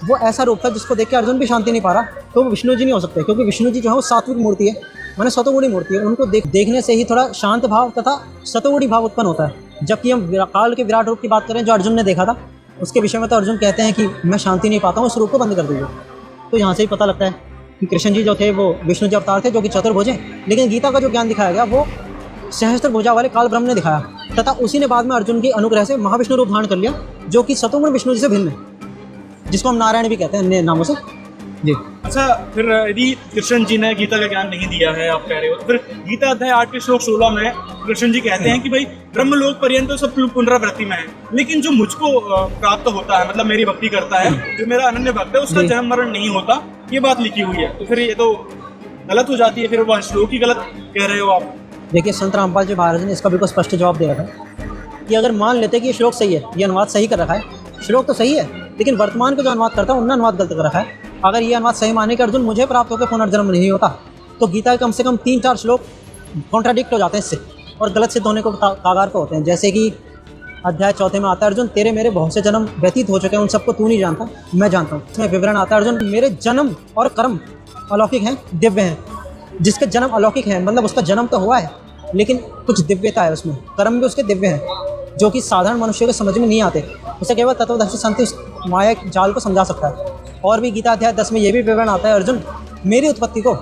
वो ऐसा रूप था जिसको देख के अर्जुन भी शांति नहीं पा रहा, तो वो विष्णु जी नहीं हो सकते, क्योंकि विष्णु जी जो है वो सात्विक मूर्ति है, माने सतोगुणी मूर्ति है, उनको देखने से ही थोड़ा शांत भाव तथा सतोगुणी भाव उत्पन्न होता है। जबकि हम काल के विराट रूप की बात करें जो अर्जुन ने देखा था, उसके विषय में तो अर्जुन कहते हैं कि मैं शांति नहीं पाता हूँ, उस रूप को बंद कर दीजिए। तो यहाँ से ही पता लगता है कि कृष्ण जी जो थे वो विष्णु जी अवतार थे, जो कि चतुर्भुज हैं, लेकिन गीता का जो ज्ञान दिखाया गया वो सहस्त्र भुजा वाले काल ब्रह्म ने दिखाया, तथा उसी ने बाद में अर्जुन के अनुग्रह से महाविष्णु रूप धारण कर लिया, जो कि सतोगुण विष्णु जी से भिन्न है, जिसको हम नारायण भी कहते हैं अन्य नामों से। जी। अच्छा, फिर यदि कृष्ण जी ने गीता का ज्ञान नहीं दिया है, आप कह रहे हो, तो फिर गीता अध्याय 8 के श्लोक 16 में कृष्ण जी कहते हैं कि भाई ब्रह्मलोक पर्यंत तो सब पुनरावृत्ति में है, लेकिन जो मुझको प्राप्त होता है, मतलब मेरी भक्ति करता है, जो मेरा अनन्य भक्त है, उसका जी। जन्म मरण नहीं होता, ये बात लिखी हुई है। तो फिर ये तो गलत हो जाती है, फिर वह श्लोक ही गलत कह रहे हो आप। देखिए, संत रामपाल जी महाराज ने इसका बिल्कुल स्पष्ट जवाब दे रखा है कि अगर मान लेते कि ये श्लोक सही है, ये अनुवाद सही कर रखा है, श्लोक तो सही है, लेकिन वर्तमान का जो अनुवाद करता है उन्होंने अनुवाद गलत कर रखा है। अगर ये अनुवाद सही माने कि अर्जुन मुझे प्राप्त होकर पुनर्जन्म नहीं होता, तो गीता के कम से कम 3-4 श्लोक कॉन्ट्राडिक्ट हो जाते हैं इससे और गलत सिद्ध होने को कागार पर होते हैं। जैसे कि अध्याय 4 में आता है, अर्जुन तेरे मेरे बहुत से जन्म व्यतीत हो चुके हैं, उन सबको तू नहीं जानता, मैं जानता हूँ। इसमें विवरण आता है, अर्जुन मेरे जन्म और कर्म अलौकिक हैं, दिव्य हैं। जिसके जन्म अलौकिक है मतलब उसका जन्म तो हुआ है, लेकिन कुछ दिव्यता है उसमें, कर्म भी उसके दिव्य हैं, जो कि साधारण मनुष्य के समझ में नहीं आते। उसे केवल तत्वदर्शी संत उस माया जाल को समझा सकता है। और भी गीता अध्याय 10 में ये भी विवरण आता है, अर्जुन मेरी उत्पत्ति को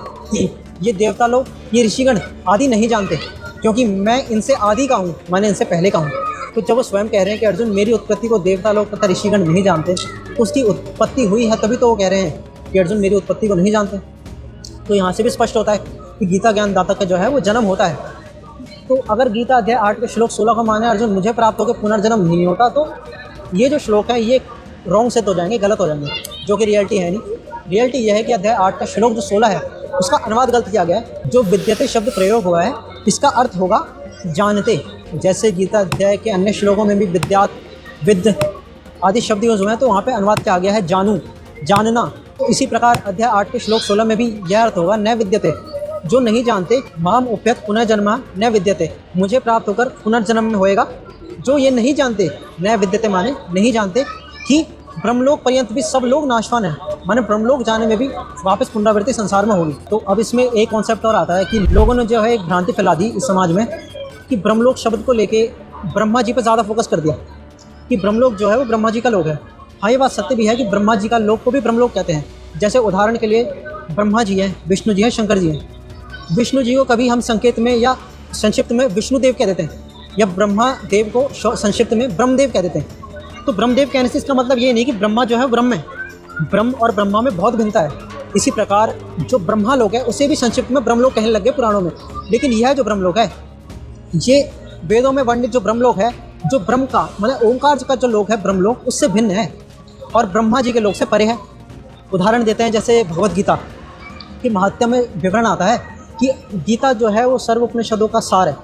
ये देवता लोग, ये ऋषिगण आदि नहीं जानते, क्योंकि मैं इनसे आदि का हूँ, मैंने इनसे पहले का हूँ। तो जब वो स्वयं कह रहे हैं कि अर्जुन मेरी उत्पत्ति को देवता लोग तथा ऋषिगण नहीं जानते, तो उसकी उत्पत्ति हुई है तभी तो वो कह रहे हैं कि अर्जुन मेरी उत्पत्ति को नहीं जानते। तो यहाँ से भी स्पष्ट होता है कि गीता ज्ञानदाता का जो है वो जन्म होता है। तो अगर गीता अध्याय 8 के श्लोक 16 का माने अर्जुन मुझे प्राप्त होकर पुनर्जन्म नहीं होता, तो ये जो श्लोक है ये रॉन्ग सेट हो जाएंगे, गलत हो जाएंगे, जो कि रियलिटी है नहीं। रियलिटी यह है कि अध्याय 8 का श्लोक जो 16 है उसका अनुवाद गलत किया गया है। जो विद्यते शब्द प्रयोग हुआ है इसका अर्थ होगा जानते। जैसे गीता अध्याय के अन्य श्लोकों में भी विद्यात, विद्य आदि शब्द यूज हुए हैं, तो वहाँ पे अनुवाद किया गया है जानू, जानना। तो इसी प्रकार अध्याय 8 के श्लोक 16 में भी यह अर्थ होगा न विद्यते, जो नहीं जानते, माम उपयत पुनर्जन्मा न विद्यते, मुझे प्राप्त होकर पुनर्जन्म में होएगा। जो ये नहीं जानते, न विद्यते माने नहीं जानते कि ब्रह्मलोक पर्यंत भी सब लोग नाशवान हैं, माने ब्रह्मलोक जाने में भी वापस पुनरावृत्ति संसार में होगी। तो अब इसमें एक कॉन्सेप्ट और आता है कि लोगों ने जो है एक भ्रांति फैला दी इस समाज में कि ब्रह्मलोक शब्द को लेके ब्रह्मा जी पर ज़्यादा फोकस कर दिया कि ब्रह्मलोक जो है वो ब्रह्मा जी का लोक है। हाँ, ये बात सत्य भी है कि ब्रह्मा जी का लोक को भी ब्रह्मलोक कहते हैं। जैसे उदाहरण के लिए ब्रह्मा जी हैं, विष्णु जी हैं, शंकर जी हैं। विष्णु जी को कभी हम संकेत में या संक्षिप्त में विष्णुदेव कह देते हैं, या ब्रह्मा देव को संक्षिप्त में ब्रह्मदेव कह देते हैं। तो ब्रह्मदेव कहने से इसका मतलब ये नहीं कि ब्रह्मा जो है ब्रह्म है, ब्रह्म और ब्रह्मा में बहुत भिन्नता है। इसी प्रकार जो ब्रह्मा लोक है उसे भी संक्षिप्त में ब्रह्मलोक कहने लगे पुराणों में, लेकिन यह जो ब्रह्मलोक है ये वेदों में वर्णित जो ब्रह्मलोक है, जो ब्रह्म का मतलब ओंकार का जो लोक है ब्रह्मलोक, उससे भिन्न है और ब्रह्मा जी के लोक से परे है। उदाहरण देते हैं, जैसे भगवद गीता के महात्म्य में विवरण आता है कि गीता जो है वो सर्व उपनिषदों का सार है,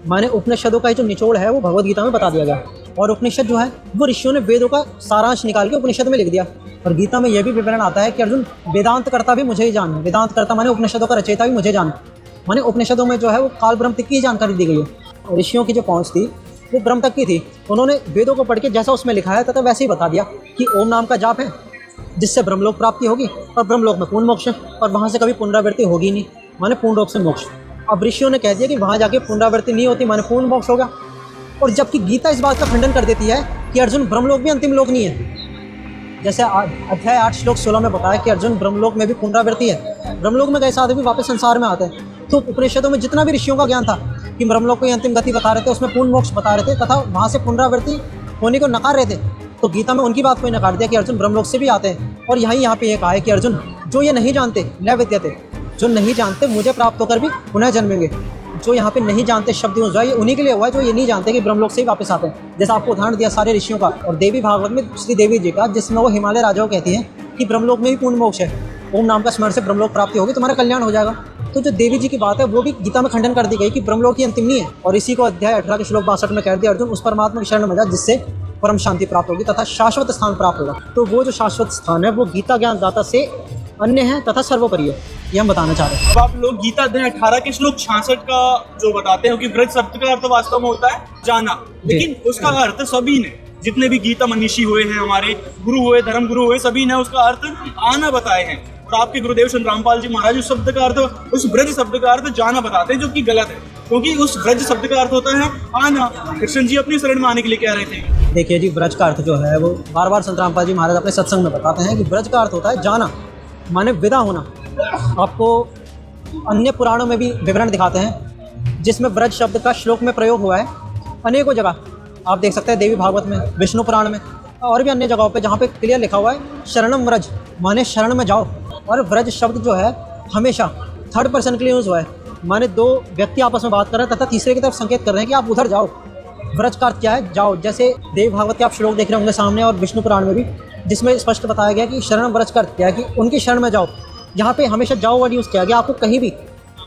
माने उपनिषदों का जो निचोड़ है वो भगवद गीता में बता दिया गया। और उपनिषद जो है वो ऋषियों ने वेदों का सारांश निकाल के उपनिषद में लिख दिया। और गीता में यह भी विवरण आता है कि अर्जुन वेदांत कर्ता भी मुझे ही जान, वेदांत कर्ता माने उपनिषदों का रचयिता भी मुझे जान, माने उपनिषदों में जो है वो काल ब्रह्म तक की जानकारी दी गई है। ऋषियों की जो पहुँच थी वो ब्रह्म तक की थी। उन्होंने वेदों को पढ़ के जैसा उसमें लिखा है तथा वैसे ही बता दिया कि ओम नाम का जाप है जिससे ब्रह्मलोक प्राप्ति होगी और ब्रह्मलोक में पूर्ण मोक्ष है और वहाँ से कभी पुनरावृत्ति होगी नहीं, माने पूर्ण रूप से मोक्ष। अब ऋषियों ने कह दिया कि वहाँ जाके पुनरावृत्ति नहीं होती, माने पूर्ण मोक्ष होगा। और जबकि गीता इस बात का खंडन कर देती है कि अर्जुन ब्रह्मलोक भी अंतिम लोक नहीं है। जैसे अध्याय 8 श्लोक 16 में बताया कि अर्जुन ब्रह्मलोक में भी पुनरावृत्ति है, ब्रह्मलोक में गए साधु भी वापस संसार में आते हैं। तो उपनिषदों में जितना भी ऋषियों का ज्ञान था कि ब्रह्मलोक को अंतिम गति बता रहे थे, उसमें पूर्ण मोक्ष बता रहे थे तथा वहाँ से पुनरावृत्ति होने को नकार रहे थे। तो गीता में उनकी बात को नकार दिया कि अर्जुन ब्रह्मलोक से भी आते हैं। और यहाँ पे एक आए कि अर्जुन जो ये नहीं जानते न विद्यते, जो नहीं जानते मुझे प्राप्त होकर भी पुनः जन्मेंगे। जो यहाँ पे नहीं जानते शब्द यूज हुआ, ये उन्हीं के लिए हुआ है जो ये नहीं जानते कि ब्रह्मलोक से ही वापस आते हैं। जैसे आपको उदाहरण दिया सारे ऋषियों का और देवी भागवत में श्री देवी जी का, जिसमें वो हिमालय राजाओं कहती हैं कि ब्रह्मलोक में भी पूर्ण मोक्ष है, ओम नाम का स्मरण से ब्रह्मलोक प्राप्ति होगी, तुम्हारा कल्याण हो जाएगा। तो जो देवी जी की बात है वो भी गीता में खंडन कर दी गई कि ब्रह्मलोक ही अंतिम नहीं है। और इसी को अध्याय 18 के श्लोक 62 में कह दिया, अर्जुन उस परमात्मा की शरण में जा जिससे परम शांति प्राप्त होगी तथा शाश्वत स्थान प्राप्त होगा। तो वो जो शाश्वत स्थान है वो गीता ज्ञानदाता से अन्य है तथा सर्वोपरि है, ये हम बताना चाह रहे हैं। अब आप लोग गीता अध्याय 18 के श्लोक 66 का जो बताते हैं कि व्रज शब्द का अर्थ वास्तव में होता है जाना, लेकिन उसका अर्थ सभी ने, जितने भी गीता मनीषी हुए हैं, हमारे गुरु हुए, धर्म गुरु हुए, सभी ने उसका अर्थ आना बताए हैं। और आपके गुरुदेव संत रामपाल जी महाराज उस शब्द का अर्थ, उस ब्रज शब्द का अर्थ जाना बताते हैं, जो कि गलत है, क्योंकि उस ब्रज शब्द का अर्थ होता है आना। कृष्ण जी अपनी शरण में आने के लिए कह रहे थे। देखिए जी, ब्रज का अर्थ जो है वो बार बार संत रामपाल जी महाराज अपने सत्संग में बताते हैं कि ब्रज का अर्थ होता है जाना, माने विदा होना। आपको अन्य पुराणों में भी विवरण दिखाते हैं जिसमें ब्रज शब्द का श्लोक में प्रयोग हुआ है अनेकों जगह। आप देख सकते हैं देवी भागवत में, विष्णु पुराण में और भी अन्य जगहों पे जहाँ पे क्लियर लिखा हुआ है शरणम व्रज, माने शरण में जाओ। और व्रज शब्द जो है हमेशा थर्ड पर्सन के लिए यूज़ हुआ है, माने दो व्यक्ति आपस में बात कर रहे हैं तथा तीसरे की तरफ संकेत कर रहे हैं कि आप उधर जाओ। व्रज का अर्थ क्या है? जाओ। जैसे देव भागवत के आप श्लोक देख रहे होंगे सामने और विष्णु पुराण में भी, जिसमें स्पष्ट बताया गया कि शरण व्रज का अर्थ क्या है कि उनकी शरण में जाओ। यहाँ पे हमेशा जाओ वर्ड यूज़ किया गया। आपको कहीं भी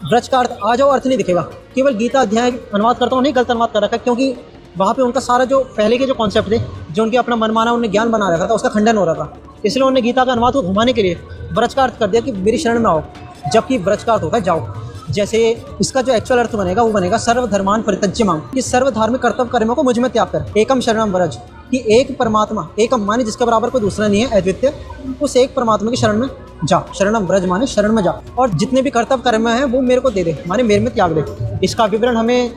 व्रज का अर्थ आ जाओ अर्थ नहीं दिखेगा। केवल गीता अध्याय अनुवाद करता हूँ, नहीं गलत अनुवाद कर रखा है, क्योंकि वहाँ पे उनका सारा जो पहले के जो कॉन्सेप्ट थे, जो उनके अपना मनमाना उन्होंने ज्ञान बना रखा था, उसका खंडन हो रहा था। इसलिए उन्होंने गीता का अनुवाद को घुमाने के लिए व्रज का अर्थ कर दिया कि मेरी शरण में आओ, जबकि व्रज का अर्थ होता है जाओ। जैसे इसका जो एक्चुअल अर्थ बनेगा वो बनेगा सर्वधर्मान परित्यज्य मां, कि सर्व धार्मिक कर्तव्य कर्मों को मुझ में त्याग कर। एकम शरणम व्रज, कि एक परमात्मा, एकम माने जिसके बराबर कोई दूसरा नहीं है, अद्वितीय, उस एक परमात्मा की शरण में जा। शरणम व्रज माने शरण में जा, और जितने भी कर्तव्य कर्म हैं वो मेरे को दे दे, माने मेरे में त्याग दे। इसका विवरण हमें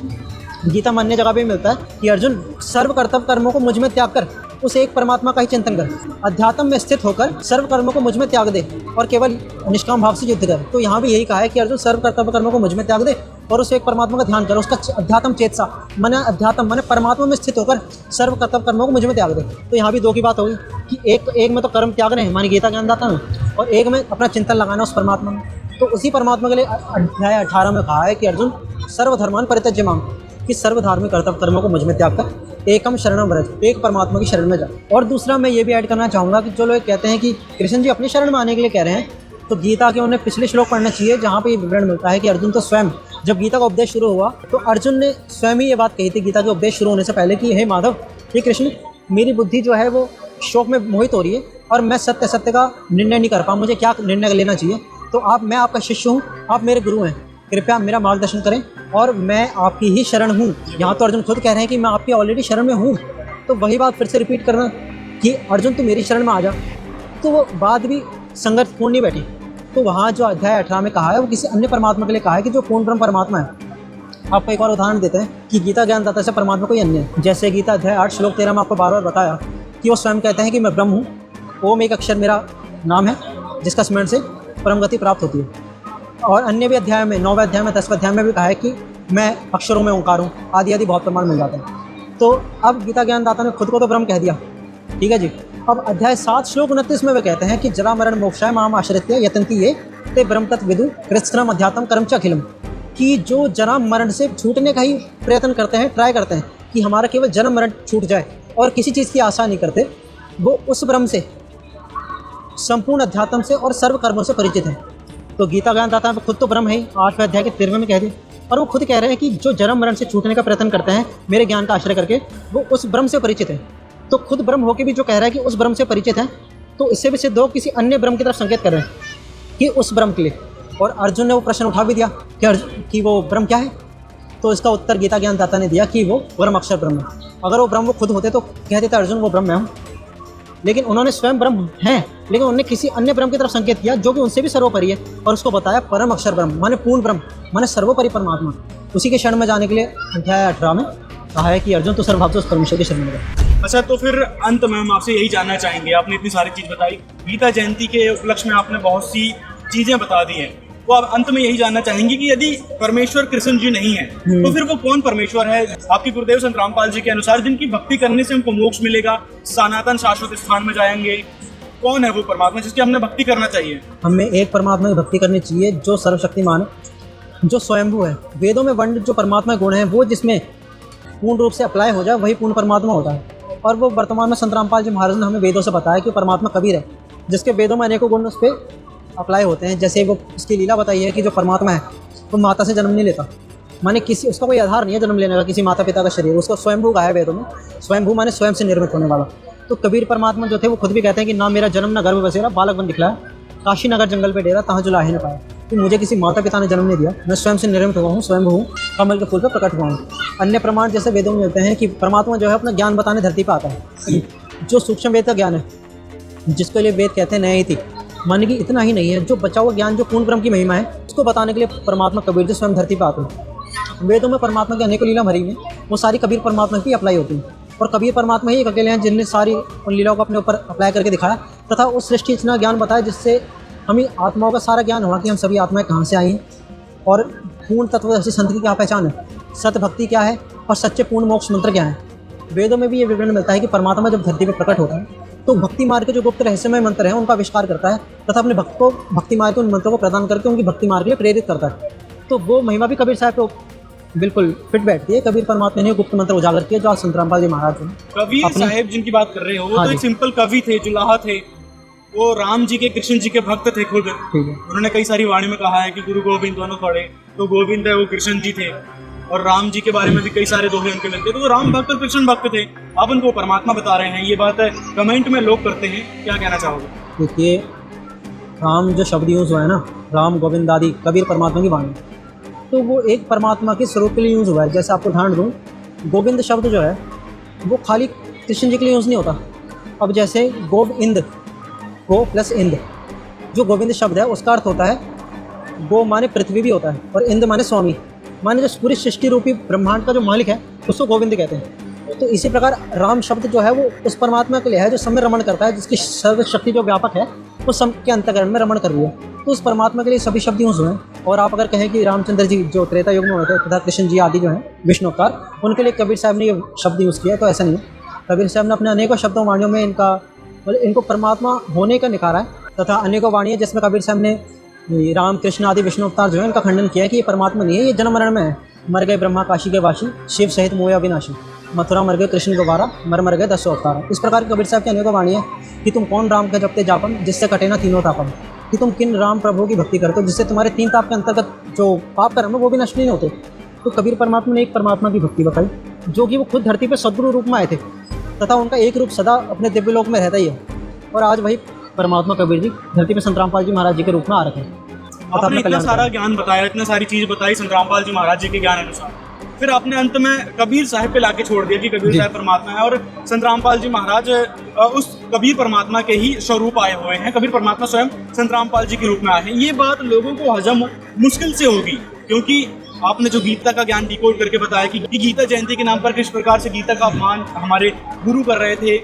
गीता मान्य जगह पे मिलता है कि अर्जुन सर्व कर्तव्य कर्मों को मुझ में त्याग कर, उस एक परमात्मा का ही चिंतन कर, अध्यात्म में स्थित होकर सर्व कर्मों को मुझ में त्याग दे और केवल निष्काम भाव से युद्ध कर। तो यहाँ भी यही कहा है कि अर्जुन सर्व कर्तव्य कर्मों को मुझ में त्याग दे और उस एक परमात्मा का ध्यान कर, उसका अध्यात्म चेतसा माने अध्यात्म माने परमात्मा में स्थित होकर सर्व कर्तव्य कर्मों को मुझ में त्याग दे। तो यहाँ भी दो की बात होगी कि एक में तो कर्म त्याग रहे हैं मानी गीता ज्ञानदाता में, और एक में अपना चिंतन लगाना उस परमात्मा में। तो उसी परमात्मा के लिए अध्याय 18 में कहा है कि अर्जुन सर्वधर्मान परित्यज्य मां, कि सर्वधार्मिक कर्तव्य कर्मों को मुझ में त्याग कर एकम शरणम व्रज, एक परमात्मा की शरण में जा। और दूसरा मैं ये भी ऐड करना चाहूँगा कि जो लोग कहते हैं कि कृष्ण जी अपनी शरण में आने के लिए कह रहे हैं, तो गीता के उन्हें पिछले श्लोक पढ़ना चाहिए जहाँ पे ये विवरण मिलता है कि अर्जुन तो स्वयं, जब गीता का उपदेश शुरू हुआ तो अर्जुन ने स्वयं ही ये बात कही थी गीता के उपदेश शुरू होने से पहले कि हे माधव, हे कृष्ण, मेरी बुद्धि जो है वो शोक में मोहित हो रही है और मैं सत्य का निर्णय नहीं कर पाऊँ, मुझे क्या निर्णय लेना चाहिए। तो मैं आपका शिष्य हूँ, आप मेरे गुरु हैं, कृपया मेरा मार्गदर्शन करें और मैं आपकी ही शरण हूँ। यहाँ तो अर्जुन खुद कह रहे हैं कि मैं आपकी ऑलरेडी शरण में हूँ। तो वही बात फिर से रिपीट करना कि अर्जुन तू मेरी शरण में आ जा, तो वो बात भी संगतपूर्ण नहीं बैठी। तो वहाँ जो अध्याय 18 में कहा है वो किसी अन्य परमात्मा के लिए कहा है कि जो पूर्ण ब्रह्म परमात्मा है। आपको एक और उदाहरण देते हैं कि गीता ज्ञानदाता से परमात्मा कोई अन्य है। जैसे गीता अध्याय 8 श्लोक 13 में आपको बार बार बताया कि वो स्वयं कहते हैं कि मैं ब्रह्म हूँ, ओम एक अक्षर मेरा नाम है जिसका स्मरण से परम गति प्राप्त होती है। और अन्य भी अध्याय में 9वें अध्याय में 10वें अध्याय में भी कहा है कि मैं अक्षरों में ओंकार हूँ, आदि आदि बहुत प्रमाण मिल जाते हैं। तो अब गीता ज्ञानदाता ने खुद को तो ब्रह्म कह दिया, ठीक है जी। अब अध्याय 7 श्लोक 29 में वे कहते हैं कि जरा मरण मोक्षाय माम आश्रित्य यतन्ति ये ते ब्रह्म तत् विदु कृत्स्नम अध्यात्म कर्म च अखिलम, कि जो जन्म मरण से छूटने का ही प्रयत्न करते हैं, ट्राई करते हैं कि हमारा केवल जन्म मरण छूट जाए और किसी चीज़ की आशा नहीं करते, वो उस ब्रह्म से, संपूर्ण अध्यात्म से और सर्व कर्मों से परिचित है। तो गीता ज्ञानदाता खुद तो ब्रह्म है, 8वें अध्याय के 13वें में कह दिए, और वो खुद कह रहे हैं कि जो जन्म मरण से छूटने का प्रयत्न करते हैं मेरे ज्ञान का आश्रय करके, वो उस ब्रह्म से परिचित है। तो खुद ब्रह्म होकर भी जो कह रहा है कि उस ब्रह्म से परिचित है, तो इससे भी सिद्ध हो किसी अन्य ब्रह्म की तरफ संकेत कर रहे हैं कि उस ब्रह्म के लिए। और अर्जुन ने वो प्रश्न उठा भी दिया कि वो ब्रह्म क्या है, तो इसका उत्तर गीता ज्ञानदाता ने दिया कि वो परम अक्षर ब्रह्म है। अगर वो ब्रह्म वो खुद होते तो कह देते अर्जुन वो ब्रह्म है हूँ, लेकिन उन्होंने स्वयं ब्रह्म हैं, लेकिन उन्होंने किसी अन्य ब्रह्म की तरफ संकेत किया जो कि उनसे भी सर्वोपरि है, और उसको बताया परम अक्षर ब्रह्म माने पूर्ण ब्रह्म माने सर्वोपरि परमात्मा। उसी के शरण में जाने के लिए अध्याय 18 में कहा है कि अर्जुन तो सर्वभाव से उस परमेश्वर की शरण में गए। अच्छा, तो फिर अंत में हम आपसे यही जानना चाहेंगे, आपने इतनी सारी चीज़ बताई, गीता जयंती के उपलक्ष्य में आपने बहुत सी चीज़ें बता दी हैं, तो आप अंत में यही जानना चाहेंगे कि यदि परमेश्वर कृष्ण जी नहीं है तो फिर वो कौन परमेश्वर है? आपके गुरुदेव संत रामपाल जी के अनुसार जिनकी भक्ति करने से हमको मोक्ष मिलेगा, सनातन शाश्वत स्थान में जाएंगे, कौन है वो परमात्मा जिसकी हमने भक्ति करना चाहिए? हमें एक परमात्मा की भक्ति करनी चाहिए जो सर्वशक्तिमान है, जो स्वयंभू है। वेदों में वर्ण जो परमात्मा गुण है वो जिसमें पूर्ण रूप से अप्लाई हो जाए वही पूर्ण परमात्मा होता है। और वो वर्तमान में संत रामपाल जी महाराज ने हमें वेदों से बताया कि परमात्मा कबीर है, जिसके वेदों में अनेकों गुण उस पर अप्लाई होते हैं। जैसे वो उसकी लीला बताई है कि जो परमात्मा है वो माता से जन्म नहीं लेता, माने किसी उसका कोई आधार नहीं है जन्म लेने का, किसी माता पिता का शरीर, उसको स्वयंभू कहा है वेदों में। स्वयंभू माने स्वयं से निर्मित होने वाला। तो कबीर परमात्मा जो थे वो खुद भी कहते हैं कि ना मेरा जन्म ना गर्भ बसेरा, बालक बन दिखलाया, काशी नगर जंगल पे डेरा, तहाँ जुलाहे न पाया, कि मुझे किसी माता पिता ने जन्म नहीं दिया, मैं स्वयं से निर्मित हुआ हूँ, स्वयंभू हूँ, कमल के फूल पर प्रकट हुआ हूँ। अन्य प्रमाण जैसे वेदों में मिलते हैं कि परमात्मा जो है अपना ज्ञान बताने धरती पर आता है। जो सूक्ष्म वेद का ज्ञान है, जिसके लिए वेद कहते हैं नया थी, माने कि इतना ही नहीं है, जो बचा हुआ ज्ञान जो पूर्ण ब्रह्म की महिमा है उसको बताने के लिए परमात्मा कबीर जो स्वयं धरती पर आते हैं। वेदों में परमात्मा की अनेकों लीला भरी में वो सारी कबीर परमात्मा की अप्लाई होती है, और कबीर परमात्मा ही एक अकेले हैं जिनने सारी उन लीलाओं को अपने ऊपर अप्लाई करके दिखाया तथा उस सृष्टि इतना ज्ञान बताया जिससे हमें आत्माओं का सारा ज्ञान हुआ कि हम सभी आत्माएं कहाँ से आई हैं और पूर्ण तत्वदर्शी संत की क्या पहचान है, सत्य भक्ति क्या है और सच्चे पूर्ण मोक्ष मंत्र क्या है। वेदों में भी ये विवरण मिलता है कि परमात्मा जब धरती पर प्रकट होता है तो भक्ति मार्ग के जो गुप्त रहस्यमय मंत्र हैं उनका आविष्कार करता है तथा अपने भक्त को भक्ति मार्ग के उन मंत्रों को प्रदान करके उनकी भक्ति मार्ग के लिए प्रेरित करता है। तो वो महिमा भी कबीर साहब को बिल्कुल फिट बैठती है। कबीर परमात्मा ने गुप्त मंत्र उजागर किया जो आज संत रामपाल जी महाराज हैं। कबीर साहब जिनकी बात कर रहे हो वो हाँ तो एक जी। सिंपल कवि थे, जुलाहा थे। वो राम जी के, कृष्ण जी के भक्त थे खुद। ठीक है। उन्होंने कई सारी वाणी में कहा है कि गुरु गोविंद दोनों खड़े, तो गोविंद है वो कृष्ण जी थे। और राम जी के बारे में भी कई सारे दोहे उनके मिलते, तो वो राम भक्त और कृष्ण भक्त थे। आप उनको परमात्मा बता रहे हैं, ये बात है कमेंट में लोग करते हैं, क्या कहना चाहोगे? देखिए, राम जो शब्द यूज़ हुआ है ना, राम गोविंद आदि कबीर परमात्मा की वाणी, तो वो एक परमात्मा के स्वरूप के लिए यूज़ हुआ है। जैसे आपको उदाहरण दूँ, गोविंद शब्द जो है वो खाली कृष्ण जी के लिए यूज़ नहीं होता। अब जैसे गोविंद, गो प्लस इंद, जो गोविंद शब्द है उसका अर्थ होता है गो माने पृथ्वी भी होता है और इंद माने स्वामी, माने जो पूरी सृष्टि रूपी ब्रह्मांड का जो मालिक है उसको गोविंद कहते हैं। तो इसी प्रकार राम शब्द जो है वो उस परमात्मा के लिए है जो सब में रमण करता है, जिसकी सर्वशक्ति जो व्यापक है वो सब के अंतःकरण में रमण कर रही है। तो उस परमात्मा के लिए सभी शब्द यूज़ हुए हैं। और आप अगर कहें कि रामचंद्र जी जो त्रेता युग में हुए थे तथा कृष्ण जी आदि जो हैं विष्णु अवतार, उनके लिए कबीर साहब ने ये शब्द यूज़ किया, तो ऐसा नहीं है। कबीर साहब ने अपने अनेकों शब्दों वाणियों में इनको परमात्मा होने का निकारा है तथा अनेकों वाणियाँ जिसमें कबीर साहब ने राम कृष्ण आदि विष्णु अवतार जो है इनका खंडन किया है कि ये परमात्मा नहीं है, ये जन्म मरण में है। मर गए ब्रह्मा काशी के वासी, शिव सहित मोह अविनाशी, मथुरा मर गए कृष्ण दोबारा, मर गए 10 अवतार। इस प्रकार कबीर साहब की अनेकों वाणियाँ कि तुम कौन राम के जपते जापन जिससे कटे ना तीनों तापन, कि तुम किन राम प्रभु की भक्ति करते हो जिससे तुम्हारे 3 ताप के अंतर्गत जो पाप कर्म है वो भी नष्ट नहीं होते। तो कबीर परमात्मा ने एक परमात्मा की भक्ति बताई जो कि वो खुद धरती पर सद्गुरु रूप में आए थे तथा उनका एक रूप सदा अपने दिव्य लोक में रहता ही है। और आज वही परमात्मा कबीर जी धरती पे संत रामपाल जी महाराज जी के रूप में आ रखे हैं। आपने इतना सारा ज्ञान बताया, इतनी सारी चीज बताई संत रामपाल जी महाराज जी के ज्ञान अनुसार, फिर आपने अंत में कबीर साहब पे लाके छोड़ दिया कि कबीर साहब परमात्मा है और संत रामपाल जी महाराज उस कबीर परमात्मा के ही स्वरूप आए हुए हैं। कबीर परमात्मा स्वयं संत रामपाल जी के रूप में आए हैं। ये बात लोगों को हजम मुश्किल से होगी, क्योंकि आपने जो गीता का ज्ञान डिकोड करके बताया कि गीता जयंती के नाम पर किस प्रकार से गीता का अपमान हमारे गुरु कर रहे थे,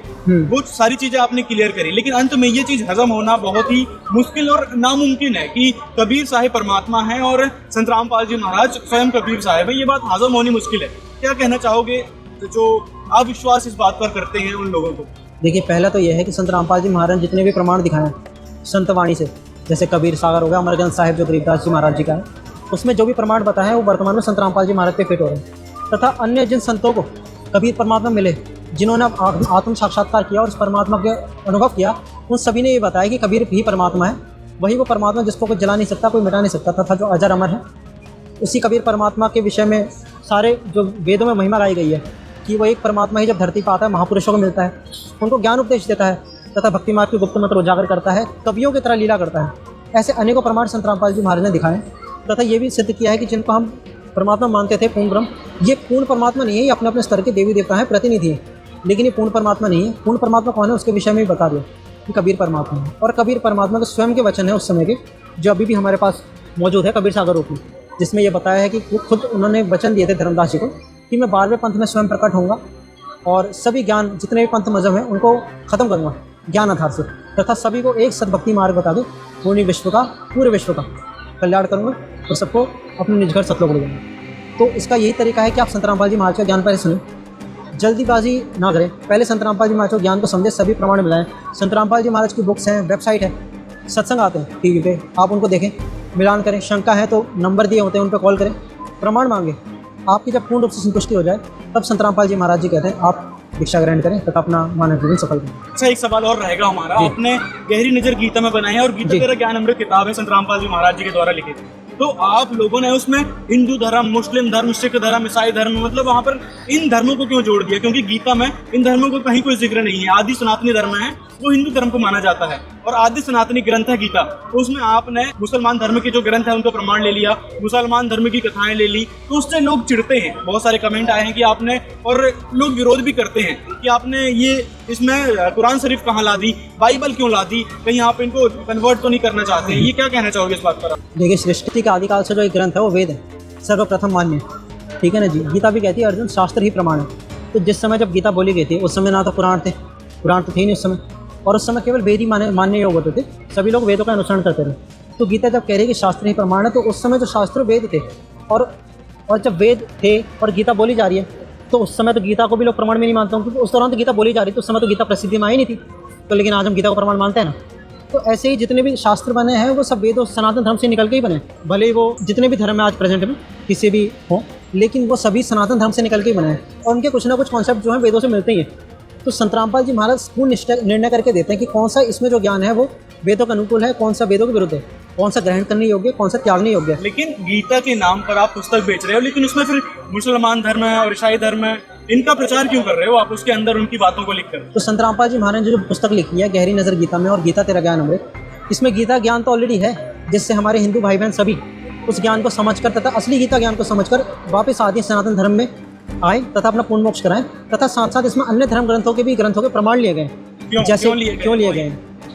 वो सारी चीजें आपने क्लियर करी। लेकिन अंत में ये चीज हजम होना बहुत ही मुश्किल और नामुमकिन है कि कबीर साहिब परमात्मा है और संत रामपाल जी महाराज स्वयं कबीर साहिब है। ये बात हजम होनी मुश्किल है। क्या कहना चाहोगे जो अविश्वास इस बात पर करते हैं उन लोगों को? देखिए, पहला तो यह है कि संत रामपाल जी महाराज जितने भी प्रमाण दिखाए हैं संत वाणी से, जैसे कबीर सागर हो गया, अमरगंज साहिब जो गरीबदास जी महाराज जी का है, उसमें जो भी प्रमाण बताए हैं वो वर्तमान में संत रामपाल जी महाराज पे फिट हो रहे हैं। तथा अन्य जिन संतों को कबीर परमात्मा मिले, जिन्होंने आत्म साक्षात्कार किया और उस परमात्मा के अनुभव किया, उन सभी ने ये बताया कि कबीर ही परमात्मा है, वही वो परमात्मा जिसको कोई जला नहीं सकता, कोई मिटा नहीं सकता, तथा जो अजर अमर है। उसी कबीर परमात्मा के विषय में सारे जो वेदों में महिमा गाई गई है कि वो एक परमात्मा ही जब धरती पर आता है, महापुरुषों को मिलता है, उनको ज्ञान उपदेश देता है तथा भक्ति मार्ग के गुप्त मंत्र उजागर करता है, कवियों की तरह लीला करता है। ऐसे अनेकों प्रमाण संत रामपाल जी महाराज ने दिखाए तथा ये भी सिद्ध किया है कि जिनको हम परमात्मा मानते थे पूर्ण ब्रह्म, ये पूर्ण परमात्मा नहीं है, ये अपने अपने स्तर के देवी देवता हैं, प्रतिनिधि हैं, लेकिन ये पूर्ण परमात्मा नहीं है। पूर्ण परमात्मा कौन है उसके विषय में भी बता दिया कि कबीर परमात्मा है। और कबीर परमात्मा के स्वयं के वचन है उस समय के, जो अभी भी हमारे पास मौजूद है कबीर सागर रूप में, जिसमें ये बताया है कि वो खुद उन्होंने वचन दिए थे धर्मदास जी को कि मैं 12वें पंथ में स्वयं प्रकट होऊंगा और सभी ज्ञान जितने भी पंथ मजहब हैं उनको खत्म करूँगा ज्ञान आधार से, तथा सभी को एक सद्भक्ति मार्ग बता दे, पूर्ण विश्व का, पूरे विश्व का कल्याण करूँगा और सबको अपने निज घर सतलोक ले जाऊँगा। तो इसका यही तरीका है कि आप संत रामपाल जी महाराज का ज्ञान पहले सुनें, जल्दीबाजी ना करें, पहले संत रामपाल जी महाराज को ज्ञान को समझे, सभी प्रमाण मिलाएं। संत रामपाल जी महाराज की बुक्स हैं, वेबसाइट है, सत्संग आते हैं टीवी पे, आप उनको देखें, मिलान करें। शंका है तो नंबर दिए होते हैं, उन पर कॉल करें, प्रमाण मांगे। आपकी जब पूर्ण रूप से संतुष्टि हो जाए तब संत रामपाल जी महाराज जी कहते हैं आप दीक्षा ग्रहण करें तथा अपना मानव जीवन सफल करें। अच्छा, एक सवाल और रहेगा हमारा। आपने गहरी नजर गीता में बनाई है और गीता तेरा ज्ञान अमृत किताब है, संत रामपाल जी महाराज जी के द्वारा लिखी। तो आप लोगों ने उसमें हिंदू धर्म, मुस्लिम धर्म, सिख धर्म, ईसाई धर्म, मतलब वहाँ पर इन धर्मों को क्यों जोड़ दिया? क्योंकि गीता में इन धर्मों को कहीं कोई जिक्र नहीं है। आदि सनातनी धर्म है वो हिंदू धर्म को माना जाता है और आदि सनातनी ग्रंथ है गीता। तो उसमें आपने मुसलमान धर्म के जो ग्रंथ है उनका प्रमाण ले लिया, मुसलमान धर्म की कथाएं ले ली, तो उससे लोग चिढ़ते हैं। बहुत सारे कमेंट आए हैं कि आपने, और लोग विरोध भी करते हैं कि आपने ये इसमें कुरान शरीफ कहाँ ला दी, बाइबल क्यों ला दी, कहीं आप इनको कन्वर्ट तो नहीं करना चाहते? ये क्या कहना चाहोगे इस बात पर? देखिए, सृष्टि के आदिकाल से जो एक ग्रंथ है वो वेद है, सर्वप्रथम मान्य, ठीक है ना जी। गीता भी कहती है अर्जुन शास्त्र ही प्रमाण है। तो जिस समय जब गीता बोली गई थी उस समय ना तो पुराण थे, पुराण तो थे नहीं उस समय, और उस समय केवल वेद ही मान्य योग होते थे, सभी लोग वेदों का अनुसरण करते थे। तो गीता जब कह रही है कि शास्त्र ही प्रमाण है, तो उस समय जो शास्त्र वेद थे, और जब वेद थे और गीता बोली जा रही है, तो उस समय तो गीता को भी लोग प्रमाण में नहीं मानते, क्योंकि उस दौरान तो गीता बोली जा रही थी, उस समय तो गीता प्रसिद्धि में आई नहीं थी। तो लेकिन आज हम गीता को प्रमाण मानते हैं ना। तो ऐसे ही जितने भी शास्त्र बने हैं वो सब वेदों सनातन धर्म से निकल के ही बने, भले ही वो जितने भी धर्म है आज प्रेजेंट में किसी भी हो, लेकिन वो सभी सनातन धर्म से निकल के ही बने हैं और उनके कुछ ना कुछ कॉन्सेप्ट जो है वेदों से मिलते ही हैं। तो संत रामपाल जी महाराज पूर्ण निर्णय करके देते हैं कि कौन सा इसमें जो ज्ञान है वो वेदों के अनुकूल है, कौन सा वेदों के विरुद्ध है, कौन सा ग्रहण करने योग्य है, कौन सा त्यागने योग्य है। लेकिन गीता के नाम पर आप पुस्तक बेच रहे हो, लेकिन उसमें फिर मुसलमान धर्म है और ईसाई धर्म है, इनका प्रचार क्यों कर रहे हो आप उसके अंदर उनकी बातों को लिखकर? तो संत रामपाल जी महाराज ने जो पुस्तक लिखी है गहरी नज़र गीता में और गीता तेरा ज्ञान अमृत, इसमें गीता ज्ञान तो ऑलरेडी है, जिससे हमारे हिंदू भाई बहन सभी उस ज्ञान को समझकर तथा असली गीता ज्ञान को समझकर वापस आदि सनातन धर्म में आए तथा अपना पूर्ण मोक्ष कराएं। तथा साथ साथ इसमें अन्य धर्म ग्रंथों के प्रमाण लिए गए। जैसे क्यों लिए गए?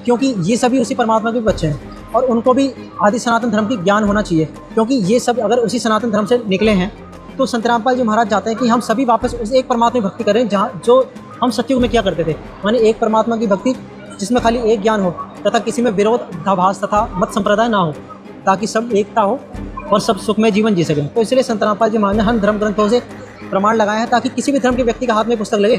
क्योंकि ये सभी उसी परमात्मा के बच्चे हैं और उनको भी आदि सनातन धर्म की ज्ञान होना चाहिए, क्योंकि ये सब अगर उसी सनातन धर्म से निकले हैं तो संत रामपाल जी महाराज चाहते हैं कि हम सभी वापस उस एक परमात्मा की भक्ति करें जहाँ जो हम सतयुग में किया करते थे, माने एक परमात्मा की भक्ति जिसमें खाली एक ज्ञान हो तथा किसी में विरोधाभास तथा मत संप्रदाय ना हो, ताकि सब एकता हो और सब सुखमय जीवन जी सकें। तो इसलिए संत रामपाल जी महाराज ने हम धर्म ग्रंथों से प्रमाण लगाए हैं ताकि किसी भी धर्म के व्यक्ति के हाथ में पुस्तक लगे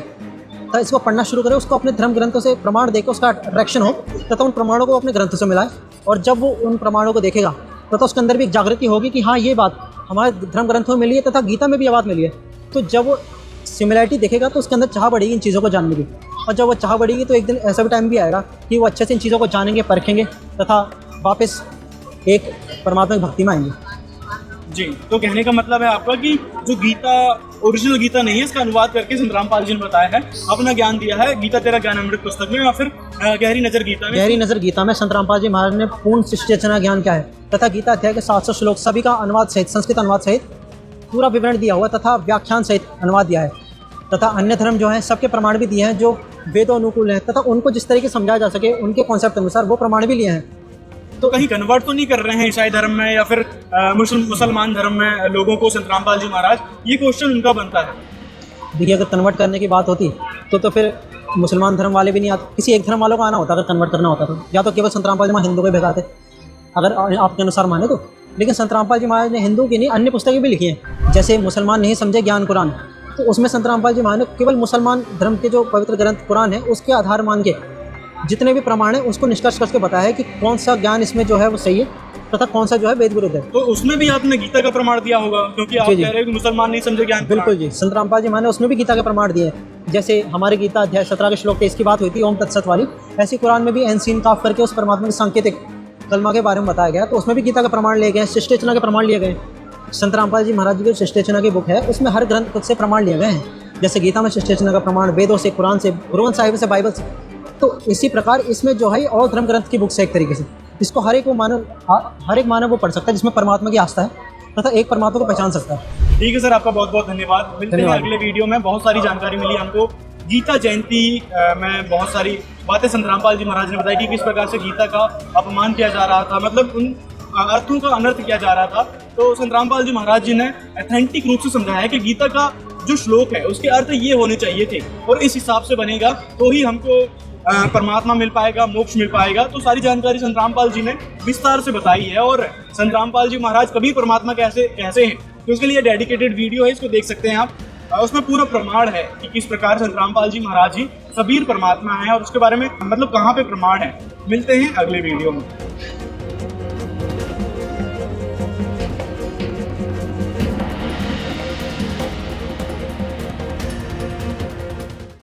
तो इसको पढ़ना शुरू करे, उसको अपने धर्म ग्रंथों से प्रमाण देकर उसका अट्रैक्शन हो तथा उन प्रमाणों को अपने ग्रंथों से मिलाए। और जब वो उन प्रमाणों को देखेगा तथा उसके अंदर भी एक जागृति होगी कि हाँ ये बात हमारे धर्म ग्रंथों में मिली है तथा गीता में भी ये बात मिली है। तो जब वो सिमिलैरिटी देखेगा तो उसके अंदर चाह बढ़ेगी इन चीज़ों को जानने की, और जब वो चाह बढ़ेगी तो एक दिन ऐसा भी टाइम भी आएगा कि वो अच्छे से इन चीज़ों को जानेंगे, परखेंगे तथा वापस एक परमात्मा की भक्ति में आएंगे। जी, तो कहने का मतलब है आपका कि जो गीता ओरिजिनल गीता नहीं है, इसका अनुवाद करके संत रामपाल जी ने बताया है, अपना ज्ञान दिया है गीता तेरा ज्ञान अमृत पुस्तक में, या फिर गहरी नज़र गीता में। गहरी नज़र गीता में संत रामपाल जी महाराज ने पूर्ण सृष्टि रचना ज्ञान क्या है तथा गीता अध्याय के 700 श्लोक सभी का अनुवाद सहित, संस्कृत अनुवाद सहित पूरा विवरण दिया हुआ तथा व्याख्यान सहित अनुवाद दिया है तथा अन्य धर्म जो है सबके प्रमाण भी दिए हैं जो वेदों अनुकूल हैं तथा उनको जिस तरीके से समझाया जा सके उनके कॉन्सेप्ट अनुसार वो प्रमाण भी लिए हैं। तो कहीं कन्वर्ट तो नहीं कर रहे हैं ईसाई धर्म में या फिर मुसलमान धर्म में लोगों को संत रामपाल जी महाराज? ये क्वेश्चन उनका बनता है। देखिए, अगर कन्वर्ट करने की बात होती तो फिर मुसलमान धर्म वाले भी नहीं आते, किसी एक धर्म वालों को आना होता अगर कन्वर्ट करना होता तो, या तो केवल संत रामपाल जी महाराज हिंदू को भेजाते अगर आपके अनुसार माने तो। लेकिन संत रामपाल जी महाराज ने हिंदू की नहीं अन्य पुस्तकें भी लिखी हैं, जैसे मुसलमान नहीं समझे ज्ञान कुरान, तो उसमें संत रामपाल जी महाराज ने केवल मुसलमान धर्म के जो पवित्र ग्रंथ कुरान है उसके आधार मान के जितने भी प्रमाण है उसको निष्कर्ष करके बताया है कि कौन सा ज्ञान इसमें जो है वो सही है तथा कौन सा जो है वेद विरुद्ध है। तो उसमें भी आपने गीता का प्रमाण दिया होगा, क्योंकि आप कह रहे हैं कि मुसलमान नहीं समझे ज्ञान। बिल्कुल जी, संत रामपाल जी महाराज ने उसमें भी गीता के प्रमाण दिए हैं। जैसे हमारे गीता अध्याय 17 के श्लोक 23 की बात हुई थी ओम तत्सत वाली, ऐसी कुरान में भी एन सीन काफ करके उस परमात्मा के सांकेतिक कलमा के बारे में बताया गया, तो उसमें भी गीता के प्रमाण लिए गए, सृष्टि रचना के प्रमाण लिए गए। संत रामपाल जी महाराज जी की सृष्टि रचना की बुक है उसमें हर ग्रंथ से प्रमाण लिए गए हैं, जैसे गीता में सृष्टि रचना का प्रमाण, वेदों से, कुरान से, गुरु ग्रंथ साहिब से, बाइबल से। तो इसी प्रकार इसमें जो है और धर्म ग्रंथ की बुक से एक तरीके से इसको हर एक मानव वो पढ़ सकता है जिसमें परमात्मा की आस्था है तथा एक परमात्मा को पहचान सकता है। ठीक है सर, आपका बहुत बहुत धन्यवाद। मिलते हैं अगले वीडियो में। बहुत सारी जानकारी मिली हमको गीता जयंती में, बहुत सारी बातें संत रामपाल जी महाराज ने बताई कि किस प्रकार से गीता का अपमान किया जा रहा था, मतलब उन अर्थों का अनर्थ किया जा रहा था। तो संत रामपाल जी महाराज जी ने ऑथेंटिक रूप से समझाया है कि गीता का जो श्लोक है उसके अर्थ ये होने चाहिए थे और इस हिसाब से बनेगा तो ही हमको परमात्मा मिल पाएगा, मोक्ष मिल पाएगा। तो सारी जानकारी संत रामपाल जी ने विस्तार से बताई है और संत रामपाल जी महाराज कभी परमात्मा कैसे हैं तो उसके लिए डेडिकेटेड वीडियो है, इसको देख सकते हैं आप। उसमें पूरा प्रमाण है कि किस प्रकार संत रामपाल जी महाराज जी सबीर परमात्मा है और उसके बारे में मतलब कहाँ पे प्रमाण है। मिलते हैं अगले वीडियो में।